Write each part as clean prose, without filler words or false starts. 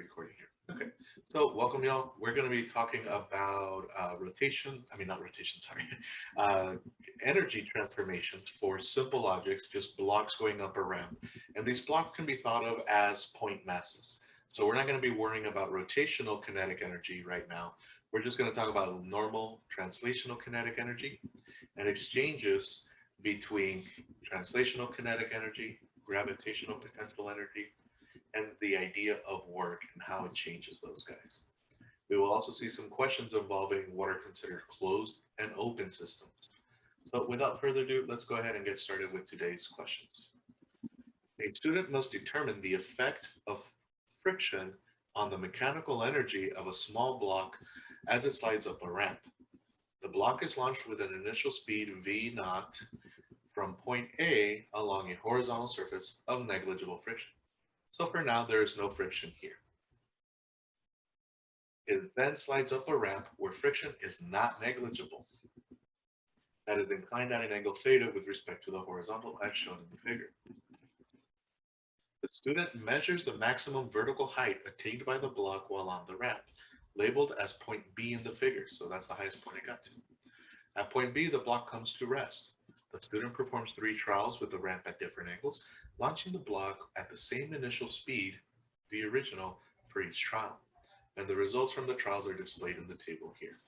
Recording here. Okay, so welcome y'all. We're going to be talking about not rotation, sorry, uh, energy transformations for simple objects, just blocks going up a ramp. And these blocks can be thought of as point masses. So we're not going to be worrying about rotational kinetic energy right now. We're just going to talk about normal translational kinetic energy and exchanges between translational kinetic energy, gravitational potential energy, and the idea of work and how it changes those guys. We will also see some questions involving what are considered closed and open systems. So without further ado, let's go ahead and get started with today's questions. A student must determine the effect of friction on the mechanical energy of a small block as it slides up a ramp. The block is launched with an initial speed v naught from point A along a horizontal surface of negligible friction. So for now, there is no friction here. It then slides up a ramp where friction is not negligible. That is inclined at an angle theta with respect to the horizontal as shown in the figure. The student measures the maximum vertical height attained by the block while on the ramp, labeled as point B in the figure. So that's the highest point it got to. At point B, the block comes to rest. The student performs 3 trials with the ramp at different angles, launching the block at the same initial speed, the original, for each trial. And the results from the trials are displayed in the table here.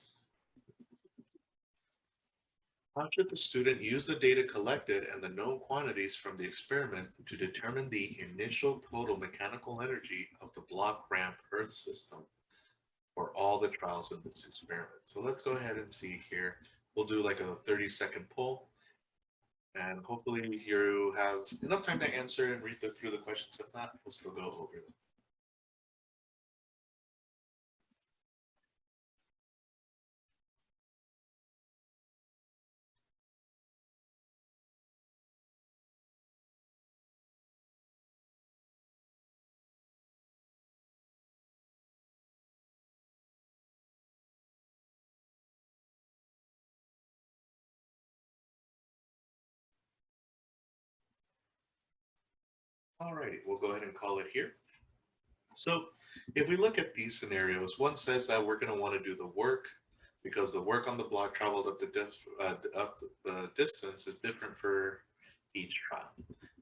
How should the student use the data collected and the known quantities from the experiment to determine the initial total mechanical energy of the block ramp Earth system for all the trials in this experiment? So let's go ahead and see here. We'll do like a 30-second poll. And hopefully you have enough time to answer and read through the questions. If not, we'll still go over them. All right, we'll go ahead and call it here. So if we look at these scenarios, one says that we're going to want to do the work because the work on the block traveled up the distance is different for each trial.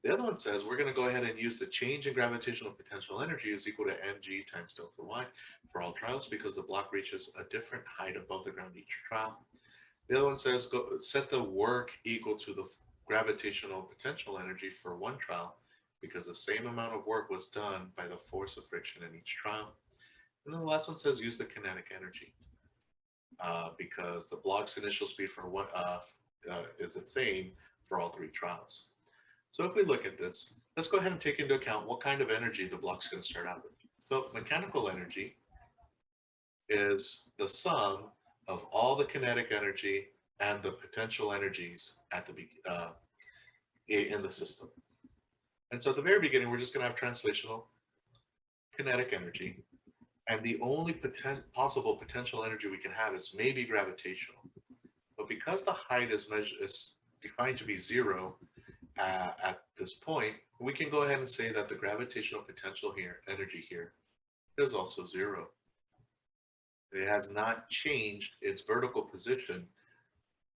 The other one says we're going to go ahead and use the change in gravitational potential energy is equal to mg times delta y for all trials because the block reaches a different height above the ground each trial. The other one says set the work equal to the gravitational potential energy for one trial because the same amount of work was done by the force of friction in each trial. And then the last one says use the kinetic energy because the block's initial speed for one is the same for all 3 trials. So if we look at this, let's go ahead and take into account what kind of energy the block's going to start out with. So mechanical energy is the sum of all the kinetic energy and the potential energies at the in the system. And so at the very beginning, we're just going to have translational kinetic energy. And the only possible potential energy we can have is maybe gravitational. But because the height is defined to be 0 at this point, we can go ahead and say that the gravitational potential here, energy here, is also 0. It has not changed its vertical position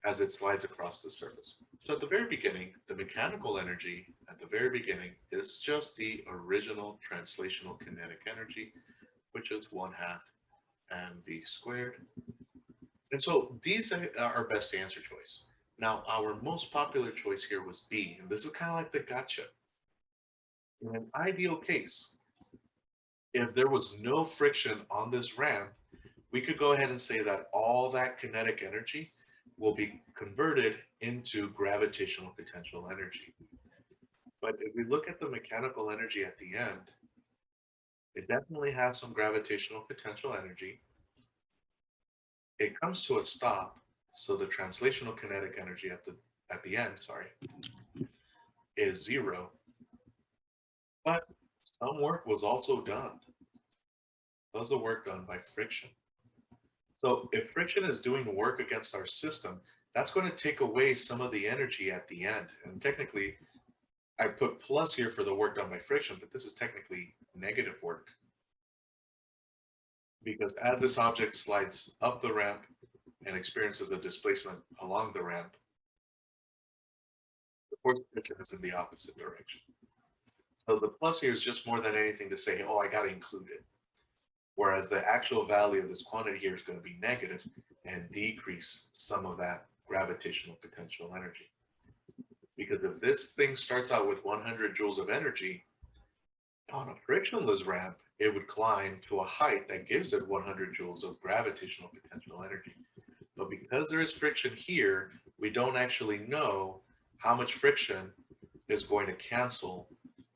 as it slides across the surface. So at the very beginning, the mechanical energy at the very beginning is just the original translational kinetic energy, which is 1/2 mv squared. And so these are our best answer choice. Now, our most popular choice here was B, and this is kind of like the gotcha. In an ideal case, if there was no friction on this ramp, we could go ahead and say that all that kinetic energy will be converted into gravitational potential energy. But if we look at the mechanical energy at the end, it definitely has some gravitational potential energy. It comes to a stop, so the translational kinetic energy at the end, is 0. But some work was also done. That was the work done by friction. So if friction is doing work against our system, that's going to take away some of the energy at the end. And technically, I put plus here for the work done by friction, but this is technically negative work because as this object slides up the ramp and experiences a displacement along the ramp, the force of friction is in the opposite direction. So the plus here is just more than anything to say, oh, I got to include it. Whereas the actual value of this quantity here is going to be negative and decrease some of that gravitational potential energy. Because if this thing starts out with 100 joules of energy, on a frictionless ramp, it would climb to a height that gives it 100 joules of gravitational potential energy. But because there is friction here, we don't actually know how much friction is going to cancel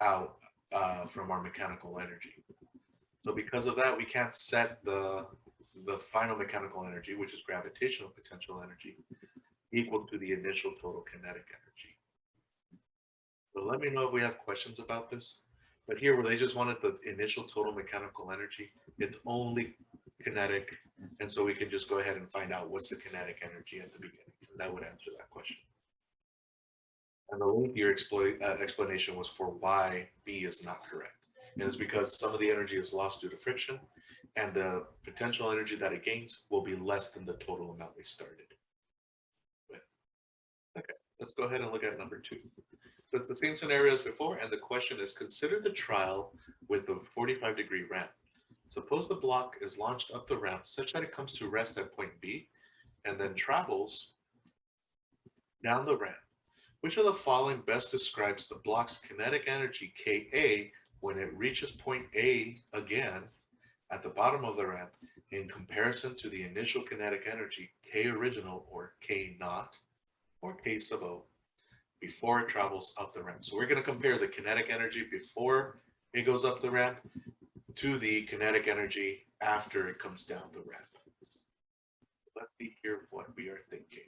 out from our mechanical energy. So because of that, we can't set the final mechanical energy, which is gravitational potential energy, equal to the initial total kinetic energy. So let me know if we have questions about this. But here, where they just wanted the initial total mechanical energy, it's only kinetic. And so we can just go ahead and find out what's the kinetic energy at the beginning. And that would answer that question. And the lengthier explanation was for why B is not correct. And it's because some of the energy is lost due to friction, and the potential energy that it gains will be less than the total amount we started with. Okay, let's go ahead and look at number 2. So it's the same scenario as before, and the question is, consider the trial with a 45-degree ramp. Suppose the block is launched up the ramp such that it comes to rest at point B and then travels down the ramp. Which of the following best describes the block's kinetic energy, Ka, when it reaches point A again at the bottom of the ramp in comparison to the initial kinetic energy, K original or K naught or K sub O, before it travels up the ramp? So we're going to compare the kinetic energy before it goes up the ramp to the kinetic energy after it comes down the ramp. Let's see here what we are thinking.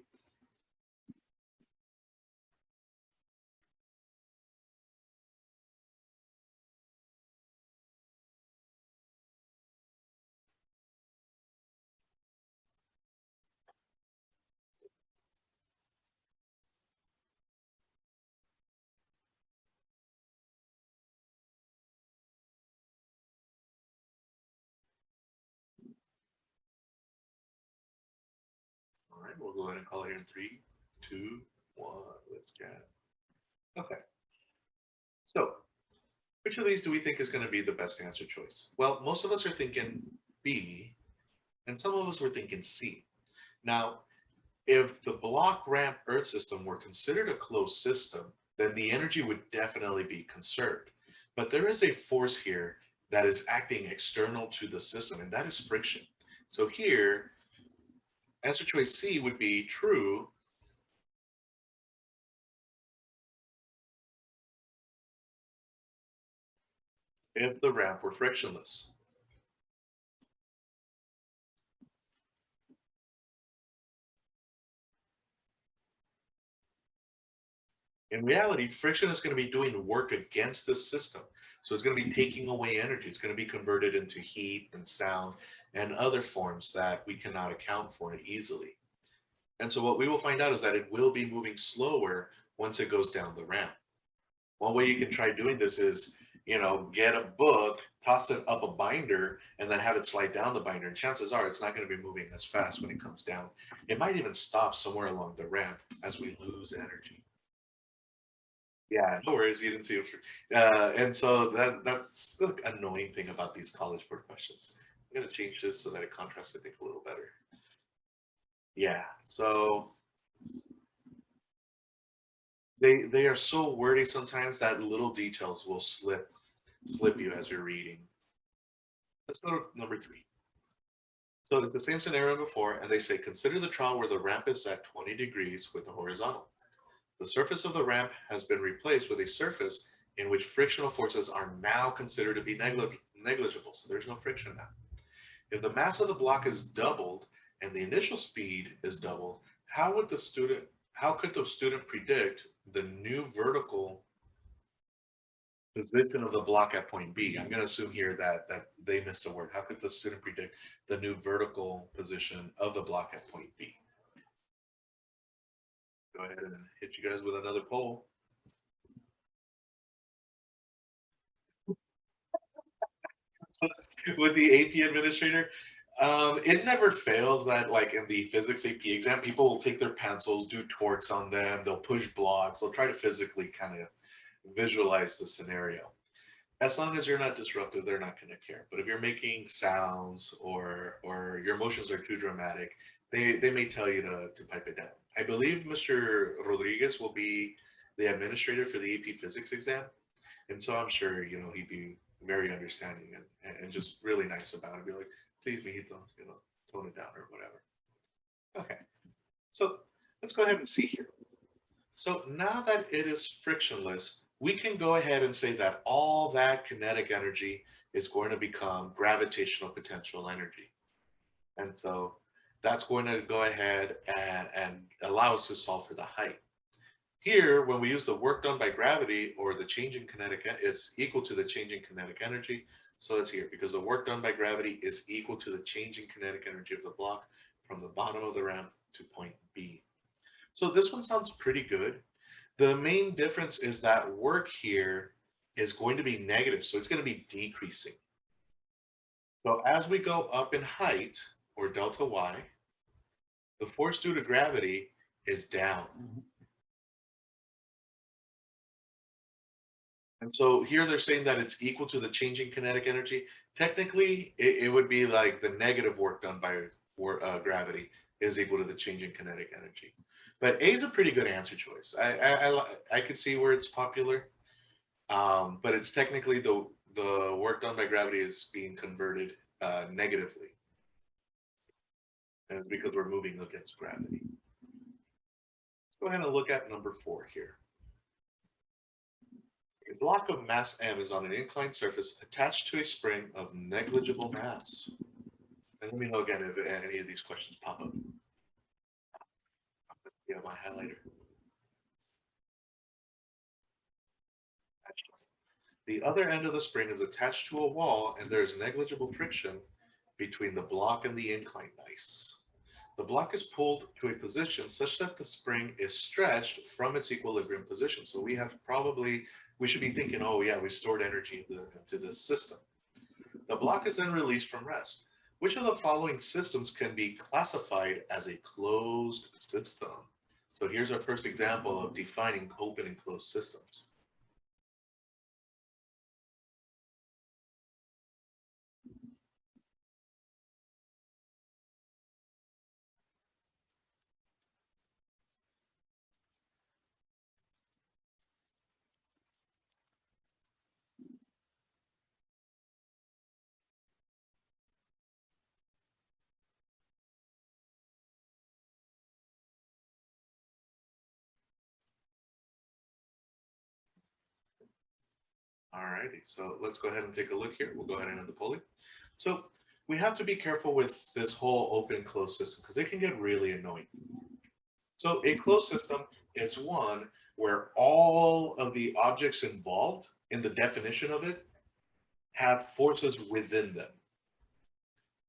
All right, we'll go ahead and call it here in 3, 2, 1. Let's chat. Okay. So, which of these do we think is going to be the best answer choice? Well, most of us are thinking B, and some of us were thinking C. Now, if the block ramp Earth system were considered a closed system, then the energy would definitely be conserved. But there is a force here that is acting external to the system, and that is friction. So here, answer choice C would be true if the ramp were frictionless. In reality, friction is going to be doing work against the system. So it's going to be taking away energy. It's going to be converted into heat and sound and other forms that we cannot account for easily. And so what we will find out is that it will be moving slower once it goes down the ramp. One way you can try doing this is, get a book, toss it up a binder, and then have it slide down the binder. And chances are it's not going to be moving as fast when it comes down. It might even stop somewhere along the ramp as we lose energy. Yeah, no worries. You didn't see it. And so that's the annoying thing about these College Board questions. I'm going to change this so that it contrasts, I think, a little better. Yeah, so they are so wordy sometimes that little details will slip you as you're reading. Let's go to number 3. So it's the same scenario before, and they say, consider the trial where the ramp is at 20 degrees with the horizontal. The surface of the ramp has been replaced with a surface in which frictional forces are now considered to be negligible. So there's no friction now. If the mass of the block is doubled and the initial speed is doubled, how could the student predict the new vertical position of the block at point B? I'm going to assume here that they missed a word. How could the student predict the new vertical position of the block at point B? Go ahead and hit you guys with another poll. with the AP administrator. It never fails that, like in the physics AP exam, people will take their pencils, do torques on them, they'll push blocks, they'll try to physically kind of visualize the scenario. As long as you're not disruptive, they're not going to care. But if you're making sounds or your motions are too dramatic, they may tell you to pipe it down. I believe Mr. Rodriguez will be the administrator for the AP physics exam. And so I'm sure, he'd be very understanding and just really nice about it. Be like, please, mijito, tone it down or whatever. Okay. So let's go ahead and see here. So now that it is frictionless, we can go ahead and say that all that kinetic energy is going to become gravitational potential energy. And so that's going to go ahead and allow us to solve for the height. Here, when we use the work done by gravity, or the change in kinetic is equal to the change in kinetic energy. So that's here, because the work done by gravity is equal to the change in kinetic energy of the block from the bottom of the ramp to point B. So this one sounds pretty good. The main difference is that work here is going to be negative, so it's going to be decreasing. So as we go up in height, or delta y, the force due to gravity is down. And so here they're saying that it's equal to the changing kinetic energy. Technically, it would be like the negative work done by gravity is equal to the changing kinetic energy. But A is a pretty good answer choice. I could see where it's popular, but it's technically the work done by gravity is being converted negatively. And it's because we're moving against gravity. Let's go ahead and look at number 4 here. A block of mass m is on an inclined surface attached to a spring of negligible mass. And let me know again if any of these questions pop up. Yeah, my highlighter. The other end of the spring is attached to a wall, and there is negligible friction between the block and the inclined. Nice. The block is pulled to a position such that the spring is stretched from its equilibrium position. So we should be thinking, oh yeah, we stored energy into this system. The block is then released from rest. Which of the following systems can be classified as a closed system? So here's our first example of defining open and closed systems. All righty, so let's go ahead and take a look here. We'll go ahead and end the polling. So we have to be careful with this whole open closed system because it can get really annoying. So a closed system is one where all of the objects involved in the definition of it have forces within them.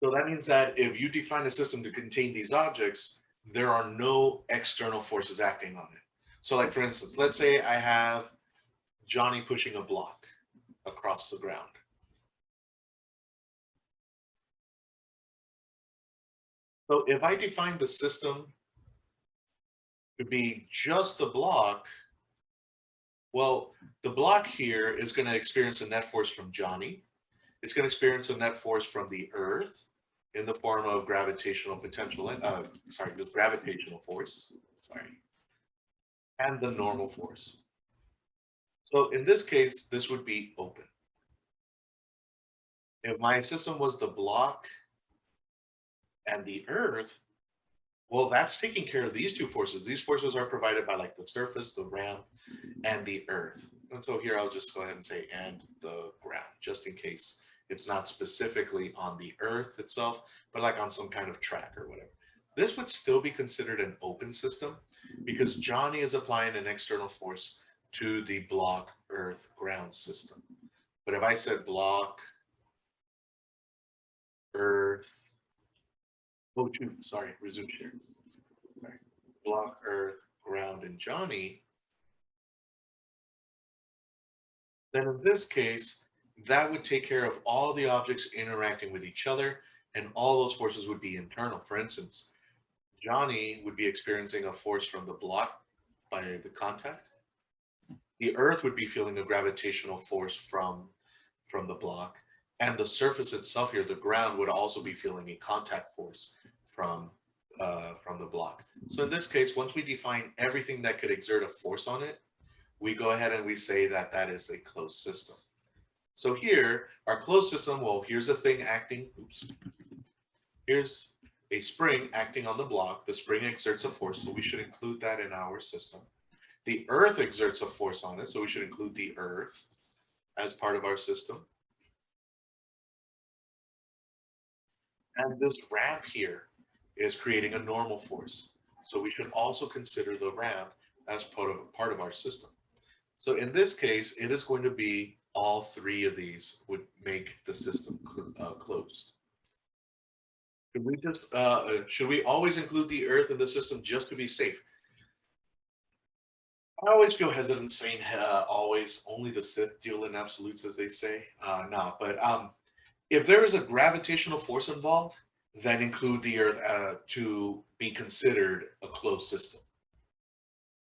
So that means that if you define a system to contain these objects, there are no external forces acting on it. So like, for instance, let's say I have Johnny pushing a block across the ground. So if I define the system to be just the block, well, the block here is going to experience a net force from Johnny. It's going to experience a net force from the Earth in the form of gravitational potential, gravitational force, and the normal force. So in this case, this would be open. If my system was the block and the Earth, well, that's taking care of these two forces. These forces are provided by like the surface, the ramp, and the Earth. And so here I'll just go ahead and say, and the ground, just in case it's not specifically on the Earth itself, but like on some kind of track or whatever. This would still be considered an open system because Johnny is applying an external force to the block, Earth, ground system. But if I said block, Earth, resume share. Block, Earth, ground, and Johnny, then in this case, that would take care of all the objects interacting with each other, and all those forces would be internal. For instance, Johnny would be experiencing a force from the block by the contact. The earth would be feeling a gravitational force from the block, and the surface itself here, the ground, would also be feeling a contact force from from the block. So in this case, once we define everything that could exert a force on it, we go ahead and we say that that is a closed system. So here, our closed system, well, here's a thing acting, oops, here's a spring acting on the block. The spring exerts a force, so we should include that in our system. The earth exerts a force on it, so we should include the earth as part of our system. And this ramp here is creating a normal force. So we should also consider the ramp as part of our system. So in this case, it is going to be all three of these would make the system closed. Should we always include the earth in the system just to be safe? I always feel hesitant saying always. Only the Sith deal in absolutes, as they say. No, but if there is a gravitational force involved, then include the earth to be considered a closed system.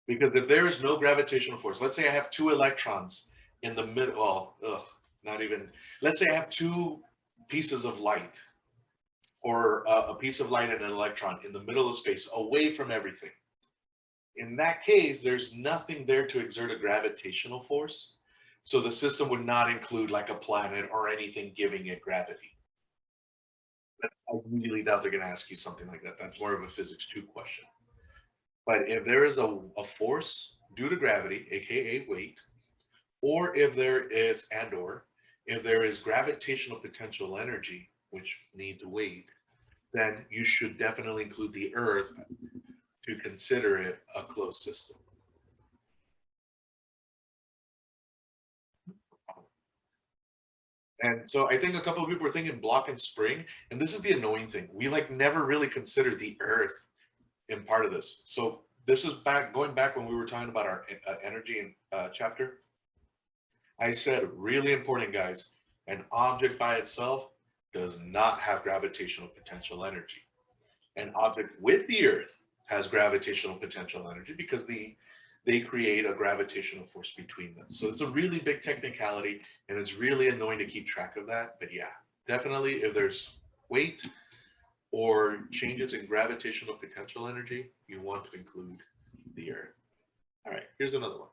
Because if there is no gravitational force, let's say I have two electrons in the middle, well, not even, let's say I have two pieces of light, or a piece of light and an electron in the middle of space away from everything. In that case, there's nothing there to exert a gravitational force. So the system would not include like a planet or anything giving it gravity. But I really doubt they're going to ask you something like that. That's more of a physics 2 question. But if there is a force due to gravity, aka weight, or if there is, if there is gravitational potential energy, which needs weight, then you should definitely include the earth to consider it a closed system. And so I think a couple of people were thinking block and spring, and this is the annoying thing. We like never really considered the earth in part of this. So this is going back when we were talking about our energy chapter. I said, really important, guys, an object by itself does not have gravitational potential energy. An object with the earth has gravitational potential energy because they create a gravitational force between them. So it's a really big technicality, and it's really annoying to keep track of that. But yeah, definitely if there's weight or changes in gravitational potential energy, you want to include the earth. All right, here's another one.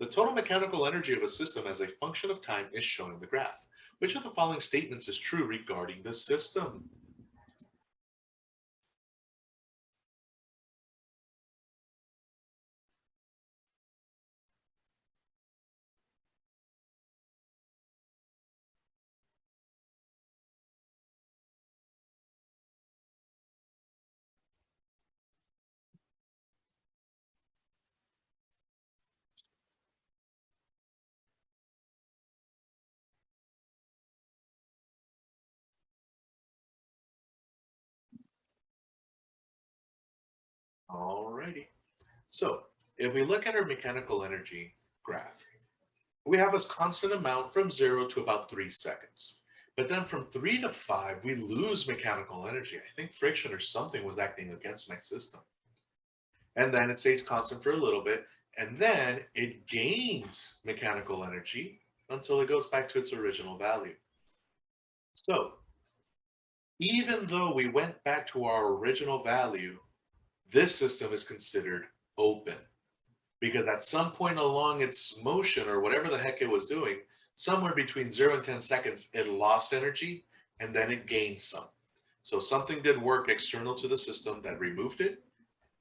The total mechanical energy of a system as a function of time is shown in the graph. Which of the following statements is true regarding the system? Alrighty. So if we look at our mechanical energy graph, we have a constant amount from 0 to about 3 seconds. But then from 3 to 5, we lose mechanical energy. I think friction or something was acting against my system. And then it stays constant for a little bit, and then it gains mechanical energy until it goes back to its original value. So even though we went back to our original value, this system is considered open, because at some point along its motion or whatever the heck it was doing, somewhere between 0 and 10 seconds, it lost energy and then it gained some. So something did work external to the system that removed it,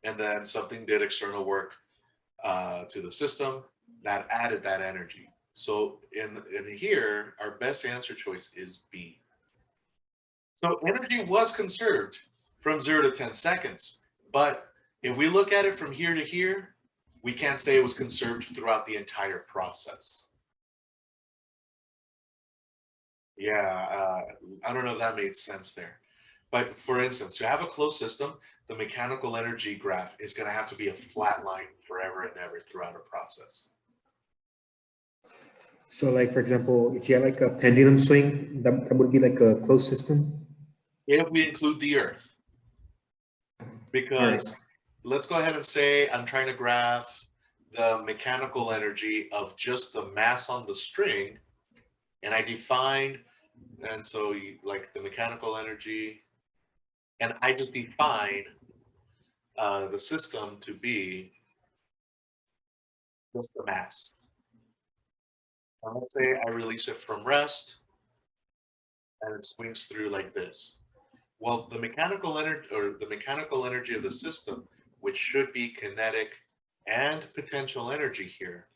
and then something did external work to the system that added that energy. So in here, our best answer choice is B. So energy was conserved from 0 to 10 seconds, but if we look at it from here to here, we can't say it was conserved throughout the entire process. Yeah, I don't know if that made sense there. But for instance, to have a closed system, the mechanical energy graph is going to have to be a flat line forever and ever throughout a process. So like, for example, if you had like a pendulum swing, that would be like a closed system? If we include the Earth, All right. because let's go ahead and say I'm trying to graph the mechanical energy of just the mass on the string, and I define, and so you, like the mechanical energy, and I just define the system to be just the mass. And let's say I release it from rest, and it swings through like this. Well, the mechanical energy or the mechanical energy of the system, which should be kinetic and potential energy here,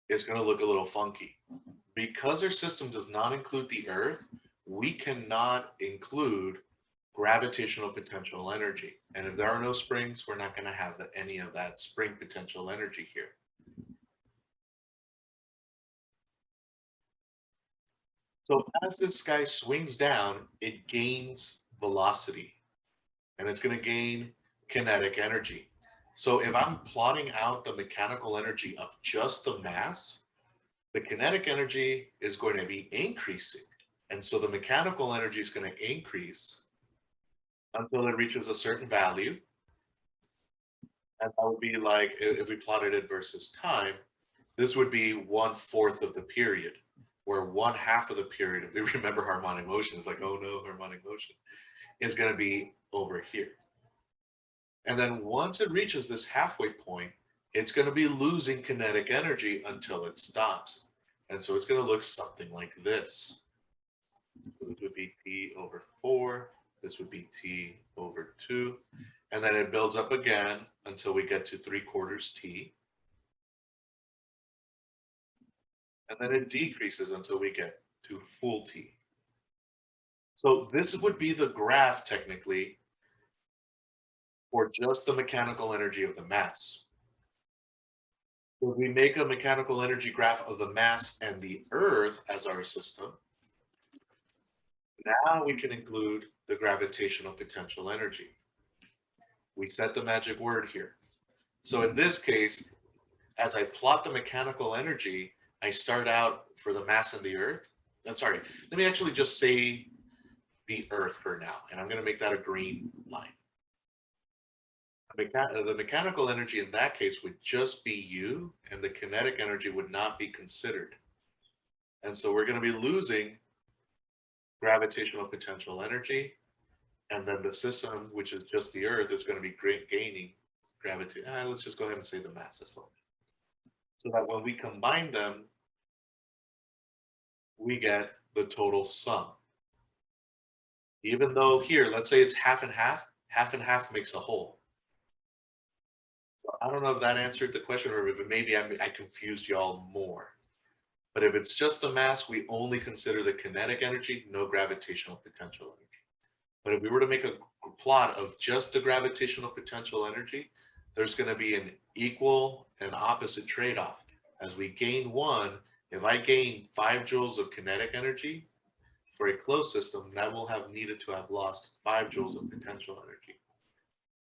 is going to look a little funky. Because our system does not include the Earth, we cannot include gravitational potential energy. And if there are no springs, we're not going to have any of that spring potential energy here. So as this guy swings down, it gains velocity, and it's going to gain kinetic energy. So if I'm plotting out the mechanical energy of just the mass, the kinetic energy is going to be increasing. And so the mechanical energy is going to increase until it reaches a certain value. And that would be like, if we plotted it versus time, this would be 1/4 of the period, where 1/2 of the period, if we remember harmonic motion, is like, oh no, harmonic motion, is going to be over here. And then once it reaches this halfway point, it's going to be losing kinetic energy until it stops. And so it's going to look something like this. So this would be T over 4. This would be T over 2. And then it builds up again until we get to 3/4 T. And then it decreases until we get to full T. So this would be the graph technically for just the mechanical energy of the mass. If we make a mechanical energy graph of the mass and the Earth as our system, now we can include the gravitational potential energy. We set the magic word here. So in this case, as I plot the mechanical energy, I start out for the mass and the Earth. I'm sorry, let me actually just say the Earth for now, and I'm going to make that a green line. The mechanical energy in that case would just be U, and the kinetic energy would not be considered. And so we're going to be losing gravitational potential energy, and then the system, which is just the Earth, is going to be gaining gravity. Let's just go ahead and say the mass as well. So that when we combine them, we get the total sum. Even though here, let's say it's half and half makes a whole. I don't know if that answered the question, or if maybe I confused y'all more. But if it's just the mass, we only consider the kinetic energy, no gravitational potential energy. But if we were to make a plot of just the gravitational potential energy, there's going to be an equal and opposite trade-off. As we gain one, if I gain 5 joules of kinetic energy for a closed system, that will have needed to have lost 5 joules of potential energy.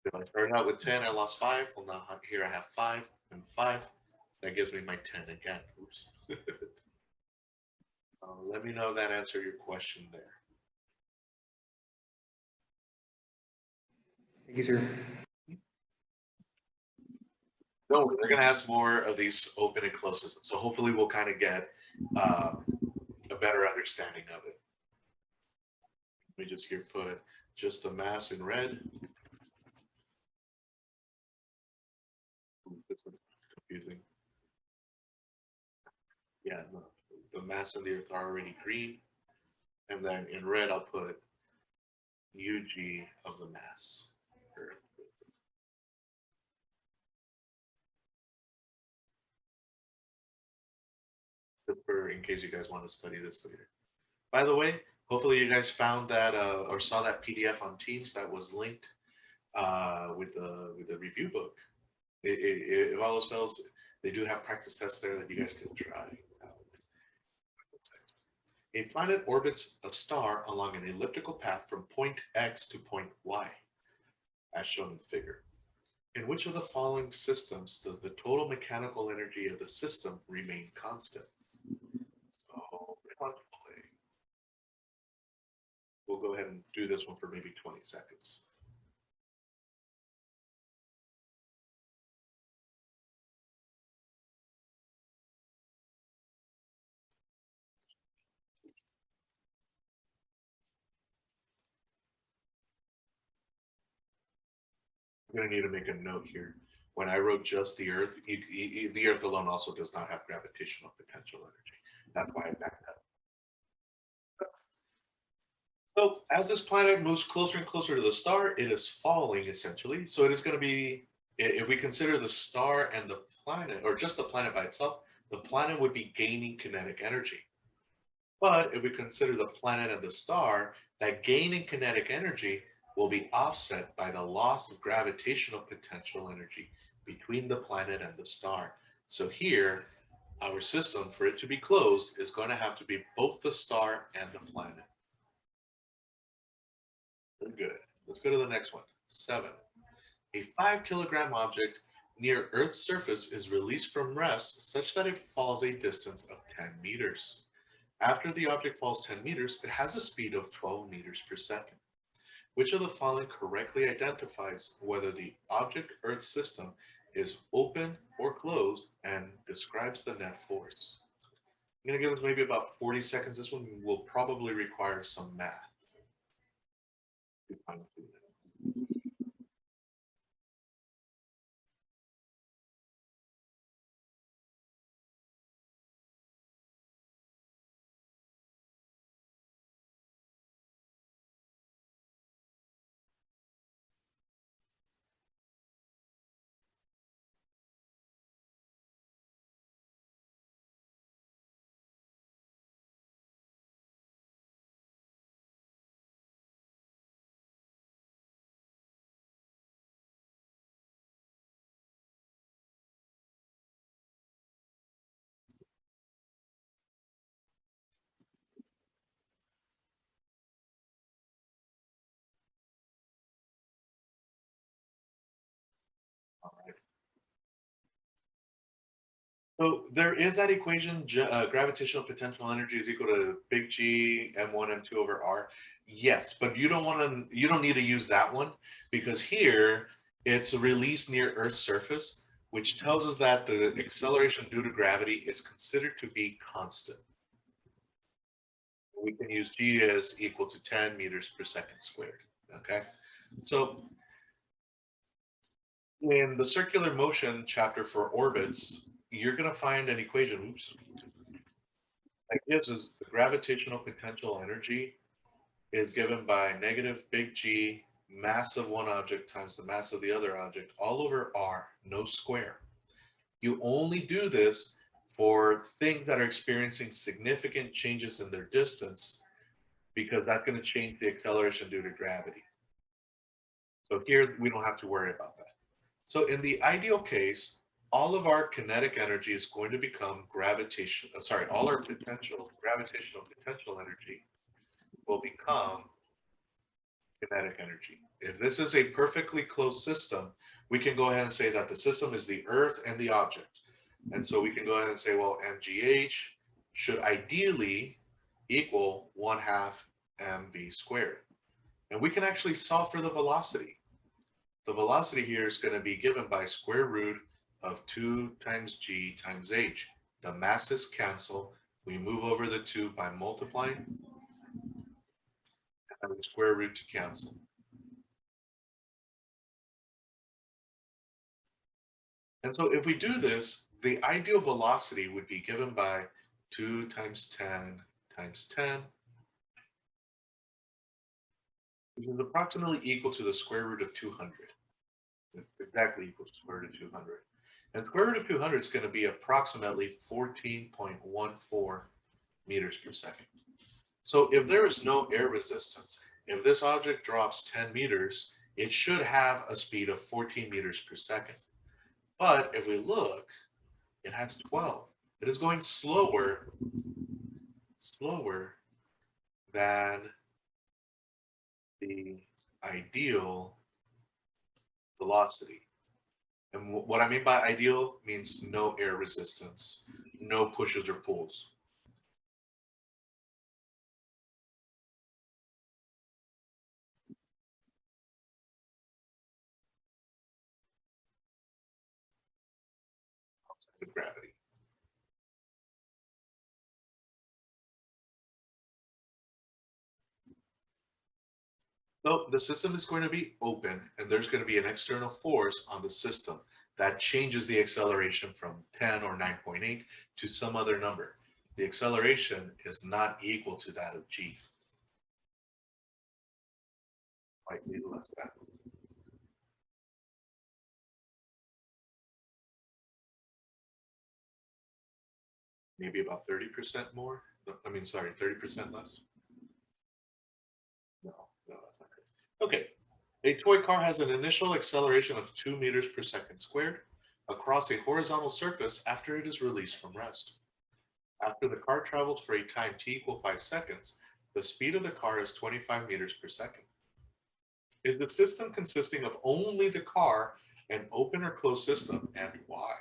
If I started out with 10, I lost 5. Well, now here I have 5 and 5. That gives me my 10 again. Oops. Let me know if that answered your question there. Thank you, sir. Don't worry, they're going to ask more of these open and closed systems. So hopefully we'll kind of get a better understanding of it. Let me just here put just the mass in red. This is confusing. Yeah, no, the mass and the Earth are already green. And then in red, I'll put UG of the mass, Earth. For in case you guys want to study this later. By the way, hopefully you guys found that or saw that PDF on Teams that was linked with the review book. If all else fails, they do have practice tests there that you guys can try out. A planet orbits a star along an elliptical path from point X to point Y, as shown in the figure. In which of the following systems does the total mechanical energy of the system remain constant? front play. We'll go ahead and do this one for maybe 20 seconds. I'm going to need to make a note here. When I wrote just the Earth, the Earth alone also does not have gravitational potential energy. That's why I backed up. So as this planet moves closer and closer to the star, it is falling essentially. So it is going to be, if we consider the star and the planet, or just the planet by itself, the planet would be gaining kinetic energy. But if we consider the planet and the star, that gain in kinetic energy will be offset by the loss of gravitational potential energy between the planet and the star. So here, our system, for it to be closed, is going to have to be both the star and the planet. Very good. Let's go to the next one. 7. A 5-kilogram object near Earth's surface is released from rest such that it falls a distance of 10 meters. After the object falls 10 meters, it has a speed of 12 meters per second. Which of the following correctly identifies whether the object Earth system is open or closed and describes the net force? I'm going to give us maybe about 40 seconds. This one will probably require some math. All right. So there is that equation, gravitational potential energy is equal to big G M1 M2 over R. Yes, but you don't need to use that one because here it's released near Earth's surface, which tells us that the acceleration due to gravity is considered to be constant. We can use G as equal to 10 meters per second squared. Okay, so in the circular motion chapter for orbits, you're going to find an equation. Oops. That gives us the gravitational potential energy is given by negative big G mass of one object times the mass of the other object all over R, no square. You only do this for things that are experiencing significant changes in their distance because that's going to change the acceleration due to gravity. So here we don't have to worry about that. So in the ideal case, all of our kinetic energy is going to become all our gravitational potential energy will become kinetic energy. If this is a perfectly closed system, we can go ahead and say that the system is the Earth and the object. And so we can go ahead and say, well, mgh should ideally equal 1/2 mv squared. And we can actually solve for the velocity. The velocity here is going to be given by square root of 2 times g times h. The masses cancel. We move over the 2 by multiplying, and the square root to cancel. And so if we do this, the ideal velocity would be given by 2 times 10 times 10, which is approximately equal to the square root of 200. It's exactly equal to square root of 200. And square root of 200 is going to be approximately 14.14 meters per second. So if there is no air resistance, if this object drops 10 meters, it should have a speed of 14 meters per second. But if we look, it has 12. It is going slower than the ideal velocity. And what I mean by ideal means no air resistance, no pushes or pulls. of gravity. So the system is going to be open and there's going to be an external force on the system that changes the acceleration from 10 or 9.8 to some other number. The acceleration is not equal to that of g. Slightly less than. Maybe about 30% more. I mean, sorry, 30% less. No, that's not good. Okay, a toy car has an initial acceleration of 2 meters per second squared across a horizontal surface after it is released from rest. After the car travels for a time t equal 5 seconds, the speed of the car is 25 meters per second. Is the system consisting of only the car an open or closed system, and why?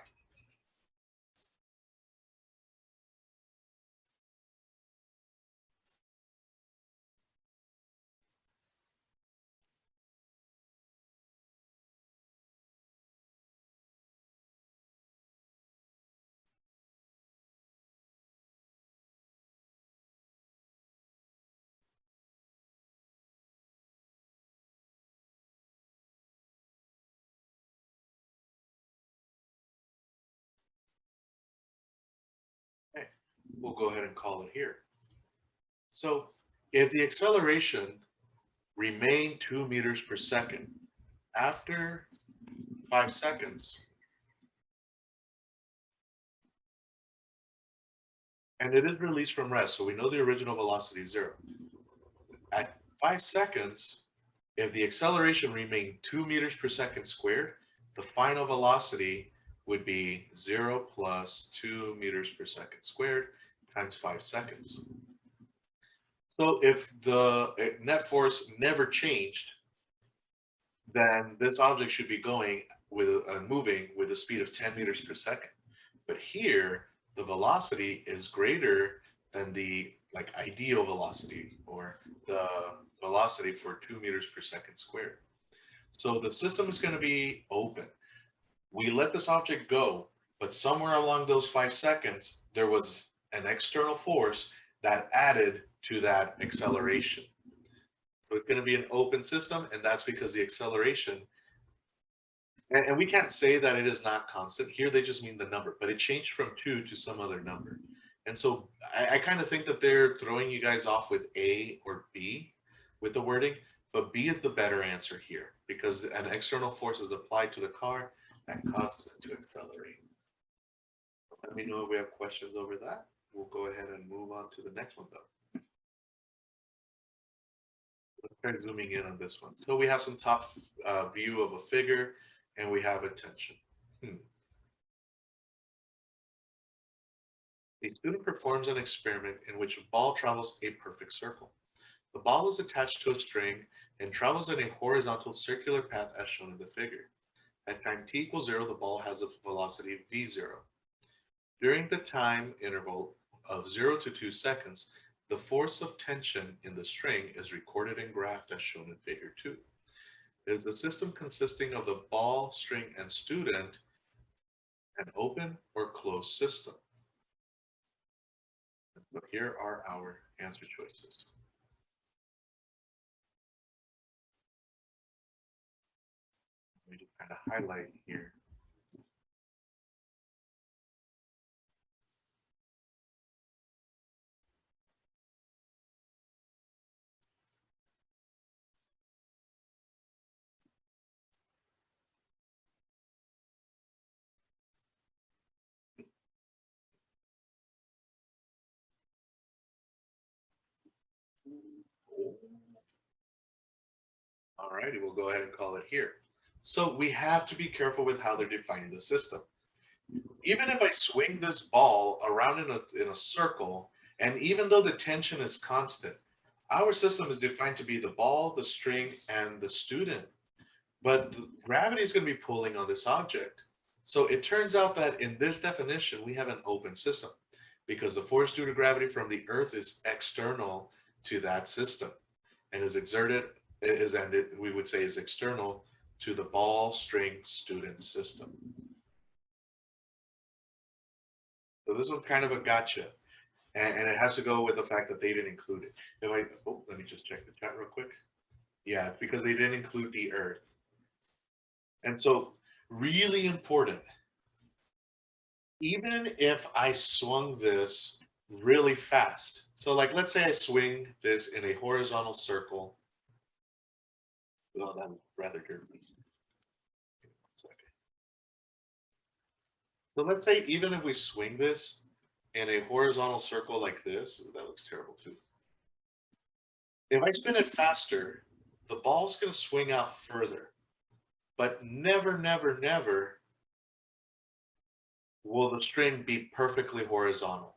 Okay, we'll go ahead and call it here. So if the acceleration remained 2 meters per second after 5 seconds, and it is released from rest, so we know the original velocity is 0. At 5 seconds, if the acceleration remained 2 meters per second squared, the final velocity would be 0 plus 2 meters per second squared times 5 seconds. So if the net force never changed, then this object should be going with moving with a speed of 10 meters per second. But here, the velocity is greater than the ideal velocity, or the velocity for 2 meters per second squared. So the system is going to be open. We let this object go, but somewhere along those 5 seconds, there was an external force that added to that acceleration. So it's going to be an open system, and that's because the acceleration, and we can't say that it is not constant. Here they just mean the number, but it changed from 2 to some other number. And so I kind of think that they're throwing you guys off with A or B with the wording, but B is the better answer here because an external force is applied to the car that causes it to accelerate. Let me know if we have questions over that. We'll go ahead and move on to the next one though. Let's try zooming in on this one. So we have some top view of a figure and we have attention. A student performs an experiment in which a ball travels a perfect circle. The ball is attached to a string and travels in a horizontal circular path as shown in the figure. At time t equals 0, the ball has a velocity v0. During the time interval of 0 to 2 seconds, the force of tension in the string is recorded and graphed as shown in figure 2. Is the system consisting of the ball, string, and student an open or closed system? So here are our answer choices. Let me just kind of highlight here. All righty, we'll go ahead and call it here. So we have to be careful with how they're defining the system. Even if I swing this ball around in a circle, and even though the tension is constant, our system is defined to be the ball, the string, and the student. But the gravity is going to be pulling on this object. So it turns out that in this definition, we have an open system because the force due to gravity from the Earth is external to that system and is exerted, we would say is external to the ball, string, student system. So this one's kind of a gotcha. And it has to go with the fact that they didn't include it. Let me just check the chat real quick. Yeah, it's because they didn't include the earth. And so really important, even if I swung this really fast. So like, let's say I swing this in a horizontal circle. Well, that's rather dirty. So let's say even if we swing this in a horizontal circle like this, ooh, that looks terrible too. If I spin it faster, the ball's going to swing out further, but never, never, never will the string be perfectly horizontal.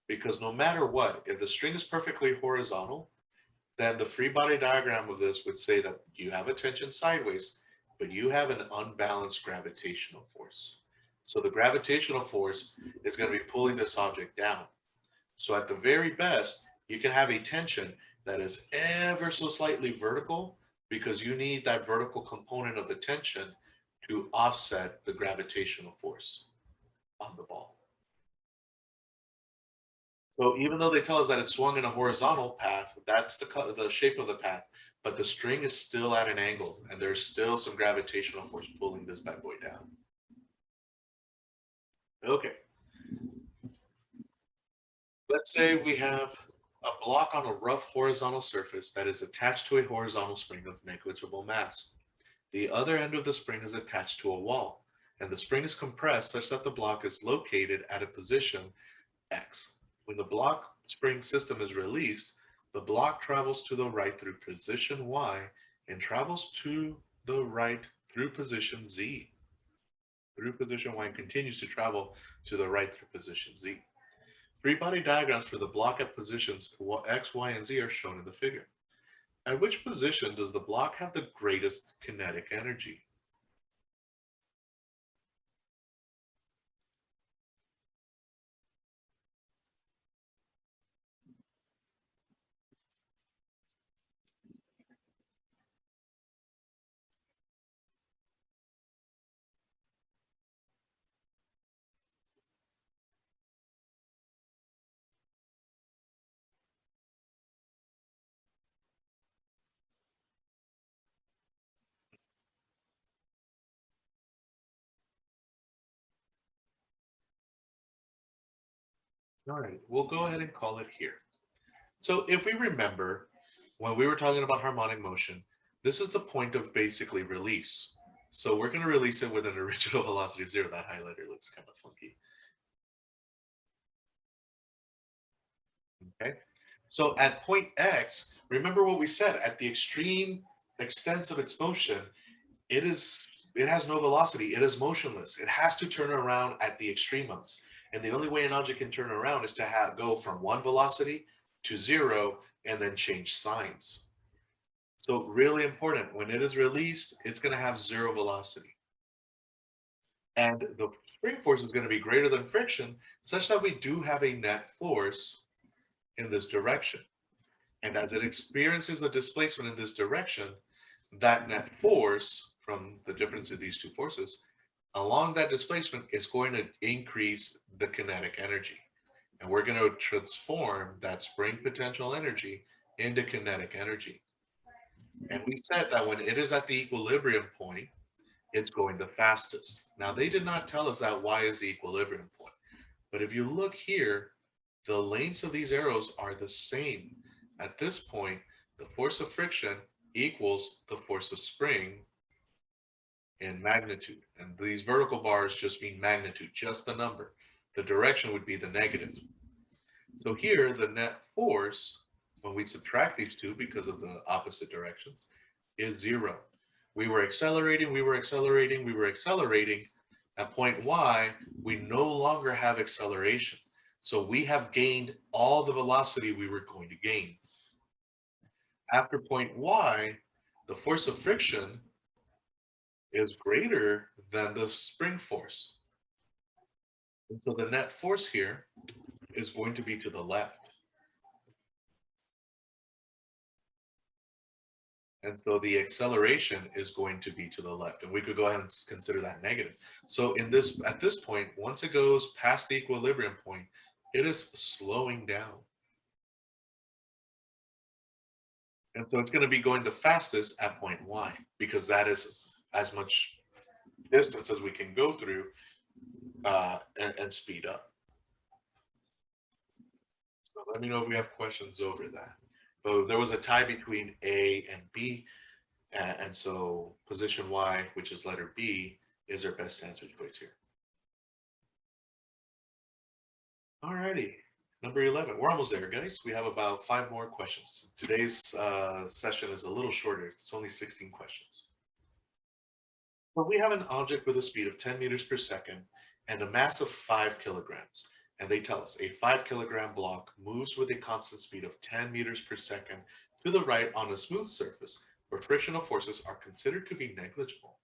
Because no matter what, if the string is perfectly horizontal, then the free body diagram of this would say that you have a tension sideways, but you have an unbalanced gravitational force. So the gravitational force is going to be pulling this object down. So at the very best, you can have a tension that is ever so slightly vertical because you need that vertical component of the tension to offset the gravitational force on the ball. So even though they tell us that it's swung in a horizontal path, that's the shape of the path, but the string is still at an angle and there's still some gravitational force pulling this bad boy down. Okay. Let's say we have a block on a rough horizontal surface that is attached to a horizontal spring of negligible mass. The other end of the spring is attached to a wall, and the spring is compressed such that the block is located at a position X. When the block spring system is released, the block travels to the right through position Y and travels to the right through position Z. Through position Y and continues to travel to the right through position Z. Free body diagrams for the block at positions X, Y, and Z are shown in the figure. At which position does the block have the greatest kinetic energy? All right, we'll go ahead and call it here. So if we remember, when we were talking about harmonic motion, this is the point of basically release. So we're going to release it with an original velocity of 0. That highlighter looks kind of funky. Okay. So at point X, remember what we said, at the extreme extents of its motion, it has no velocity. It is motionless. It has to turn around at the extremums. And the only way an object can turn around is to go from one velocity to 0 and then change signs. So really important, when it is released, it's going to have 0 velocity. And the spring force is going to be greater than friction, such that we do have a net force in this direction. And as it experiences a displacement in this direction, that net force from the difference of these two forces along that displacement is going to increase the kinetic energy. And we're going to transform that spring potential energy into kinetic energy. And we said that when it is at the equilibrium point, it's going the fastest. Now, they did not tell us that Y is the equilibrium point. But if you look here, the lengths of these arrows are the same. At this point, the force of friction equals the force of spring in magnitude. And these vertical bars just mean magnitude, just the number. The direction would be the negative. So here, the net force, when we subtract these two because of the opposite directions, is 0. We were accelerating, we were accelerating, we were accelerating. At point Y, we no longer have acceleration. So we have gained all the velocity we were going to gain. After point Y, the force of friction is greater than the spring force. And so the net force here is going to be to the left. And so the acceleration is going to be to the left, and we could go ahead and consider that negative. So at this point, once it goes past the equilibrium point, it is slowing down. And so it's going to be going the fastest at point Y, because that is as much distance as we can go through and speed up. So let me know if we have questions over that. But there was a tie between A and B. And so position Y, which is letter B, is our best answer choice here. All righty, number 11. We're almost there, guys. We have about 5 more questions. Today's session is a little shorter. It's only 16 questions. Well, we have an object with a speed of 10 meters per second and a mass of 5 kilograms. And they tell us a 5 kilogram block moves with a constant speed of 10 meters per second to the right on a smooth surface where frictional forces are considered to be negligible.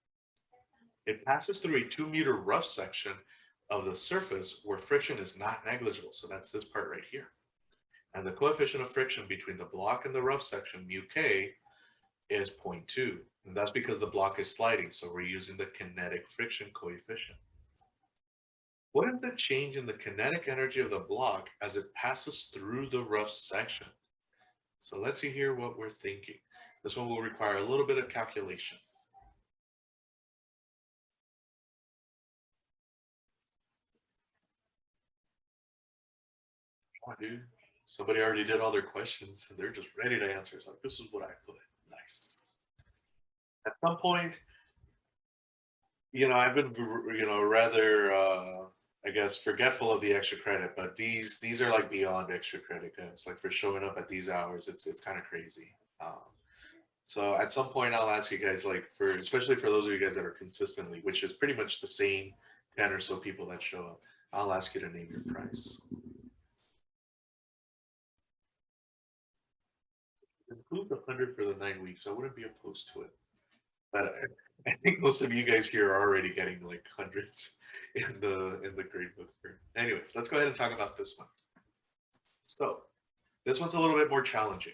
It passes through a 2-meter rough section of the surface where friction is not negligible. So that's this part right here. And the coefficient of friction between the block and the rough section, mu k, is 0.2. And that's because the block is sliding. So we're using the kinetic friction coefficient. What is the change in the kinetic energy of the block as it passes through the rough section? So let's see here what we're thinking. This one will require a little bit of calculation. Come on, dude. Somebody already did all their questions, and they're just ready to answer. It's like, this is what I put. Nice. At some point, I've been, rather, I guess, forgetful of the extra credit, but these are like beyond extra credit, guys. Like for showing up at these hours, it's kind of crazy. So at some point, I'll ask you guys, like especially for those of you guys that are consistently, which is pretty much the same 10 or so people that show up, I'll ask you to name your price. Include the 100 for the 9 weeks. I wouldn't be opposed to it. But I think most of you guys here are already getting like hundreds in the grade book. Anyways, let's go ahead and talk about this one. So this one's a little bit more challenging.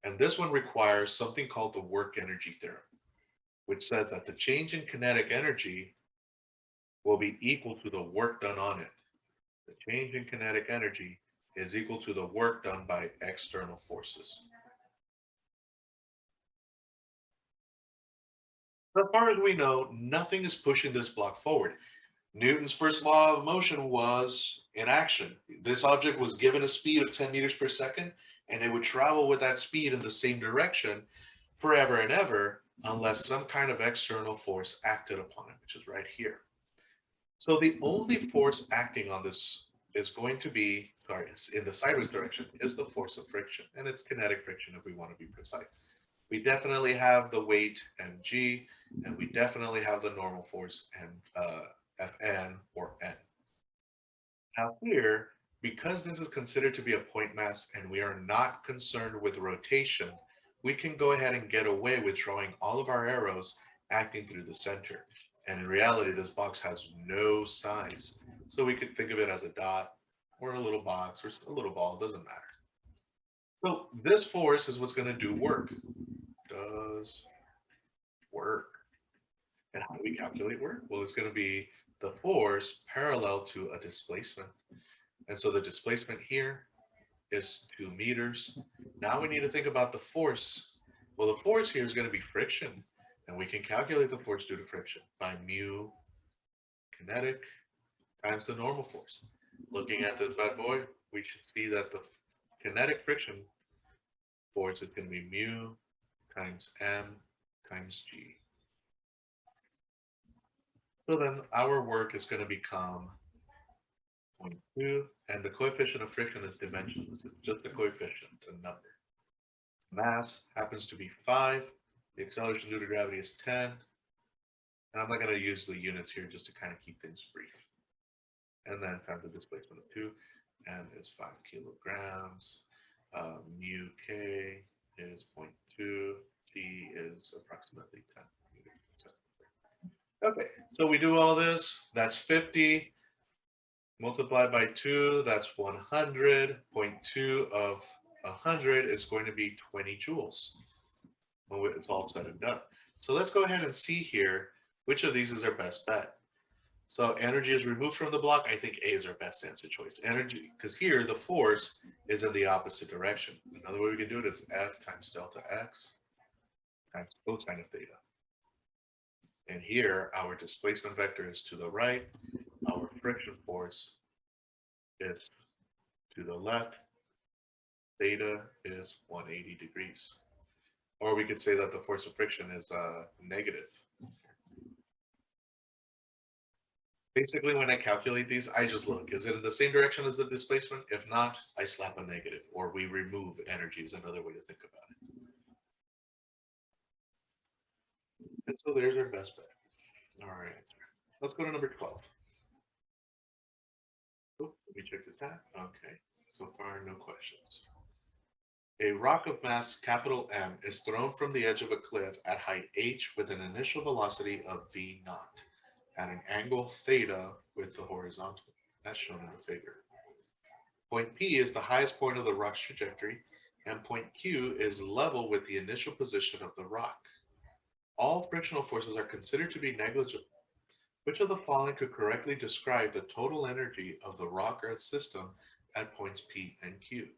And this one requires something called the work energy theorem, which says that the change in kinetic energy will be equal to the work done on it. The change in kinetic energy is equal to the work done by external forces. As far as we know, nothing is pushing this block forward. Newton's first law of motion was in action. This object was given a speed of 10 meters per second, and it would travel with that speed in the same direction forever and ever, unless some kind of external force acted upon it, which is right here. So the only force acting on this is going to be, in the sideways direction, is the force of friction, and it's kinetic friction if we want to be precise. We definitely have the weight mg, and we definitely have the normal force Fn or N. Now here, because this is considered to be a point mass and we are not concerned with rotation, we can go ahead and get away with drawing all of our arrows acting through the center. And in reality, this box has no size. So we could think of it as a dot or a little box or a little ball, doesn't matter. So this force is what's going to do work. Does work. And how do we calculate work? Well, it's going to be the force parallel to a displacement. And so the displacement here is 2 meters. Now we need to think about the force. Well, the force here is going to be friction. And we can calculate the force due to friction by mu kinetic times the normal force. Looking at this bad boy, we should see that the kinetic friction force is going to be mu times m times g. So then our work is going to become 0.2, and the coefficient of friction is dimensionless. It's just a coefficient, a number. Mass happens to be 5. The acceleration due to gravity is 10. And I'm not going to use the units here just to kind of keep things brief. And then times the displacement of 2, and is 5 kilograms. Mu k is 0.2. T is approximately 10. Okay, so we do all this. That's 50. Multiplied by 2, that's 100. 0.2 of 100 is going to be 20 joules. when it's all said and done. So let's go ahead and see here, which of these is our best bet. So energy is removed from the block. I think A is our best answer choice. Energy, because here the force is in the opposite direction. Another way we can do it is F times delta X times cosine of theta. And here our displacement vector is to the right. Our friction force is to the left. Theta is 180 degrees. Or we could say that the force of friction is negative. Basically, when I calculate these, I just look, is it in the same direction as the displacement? If not, I slap a negative, or we remove energy is another way to think about it. And so there's our best bet. All right, let's go to number 12. Oh, let me check the time. Okay, so far, no questions. A rock of mass capital M is thrown from the edge of a cliff at height h with an initial velocity of v naught at an angle theta with the horizontal, as shown in the figure. Point P is the highest point of the rock's trajectory, and point Q is level with the initial position of the rock. All frictional forces are considered to be negligible. Which of the following could correctly describe the total energy of the rock-earth system at points P and Q?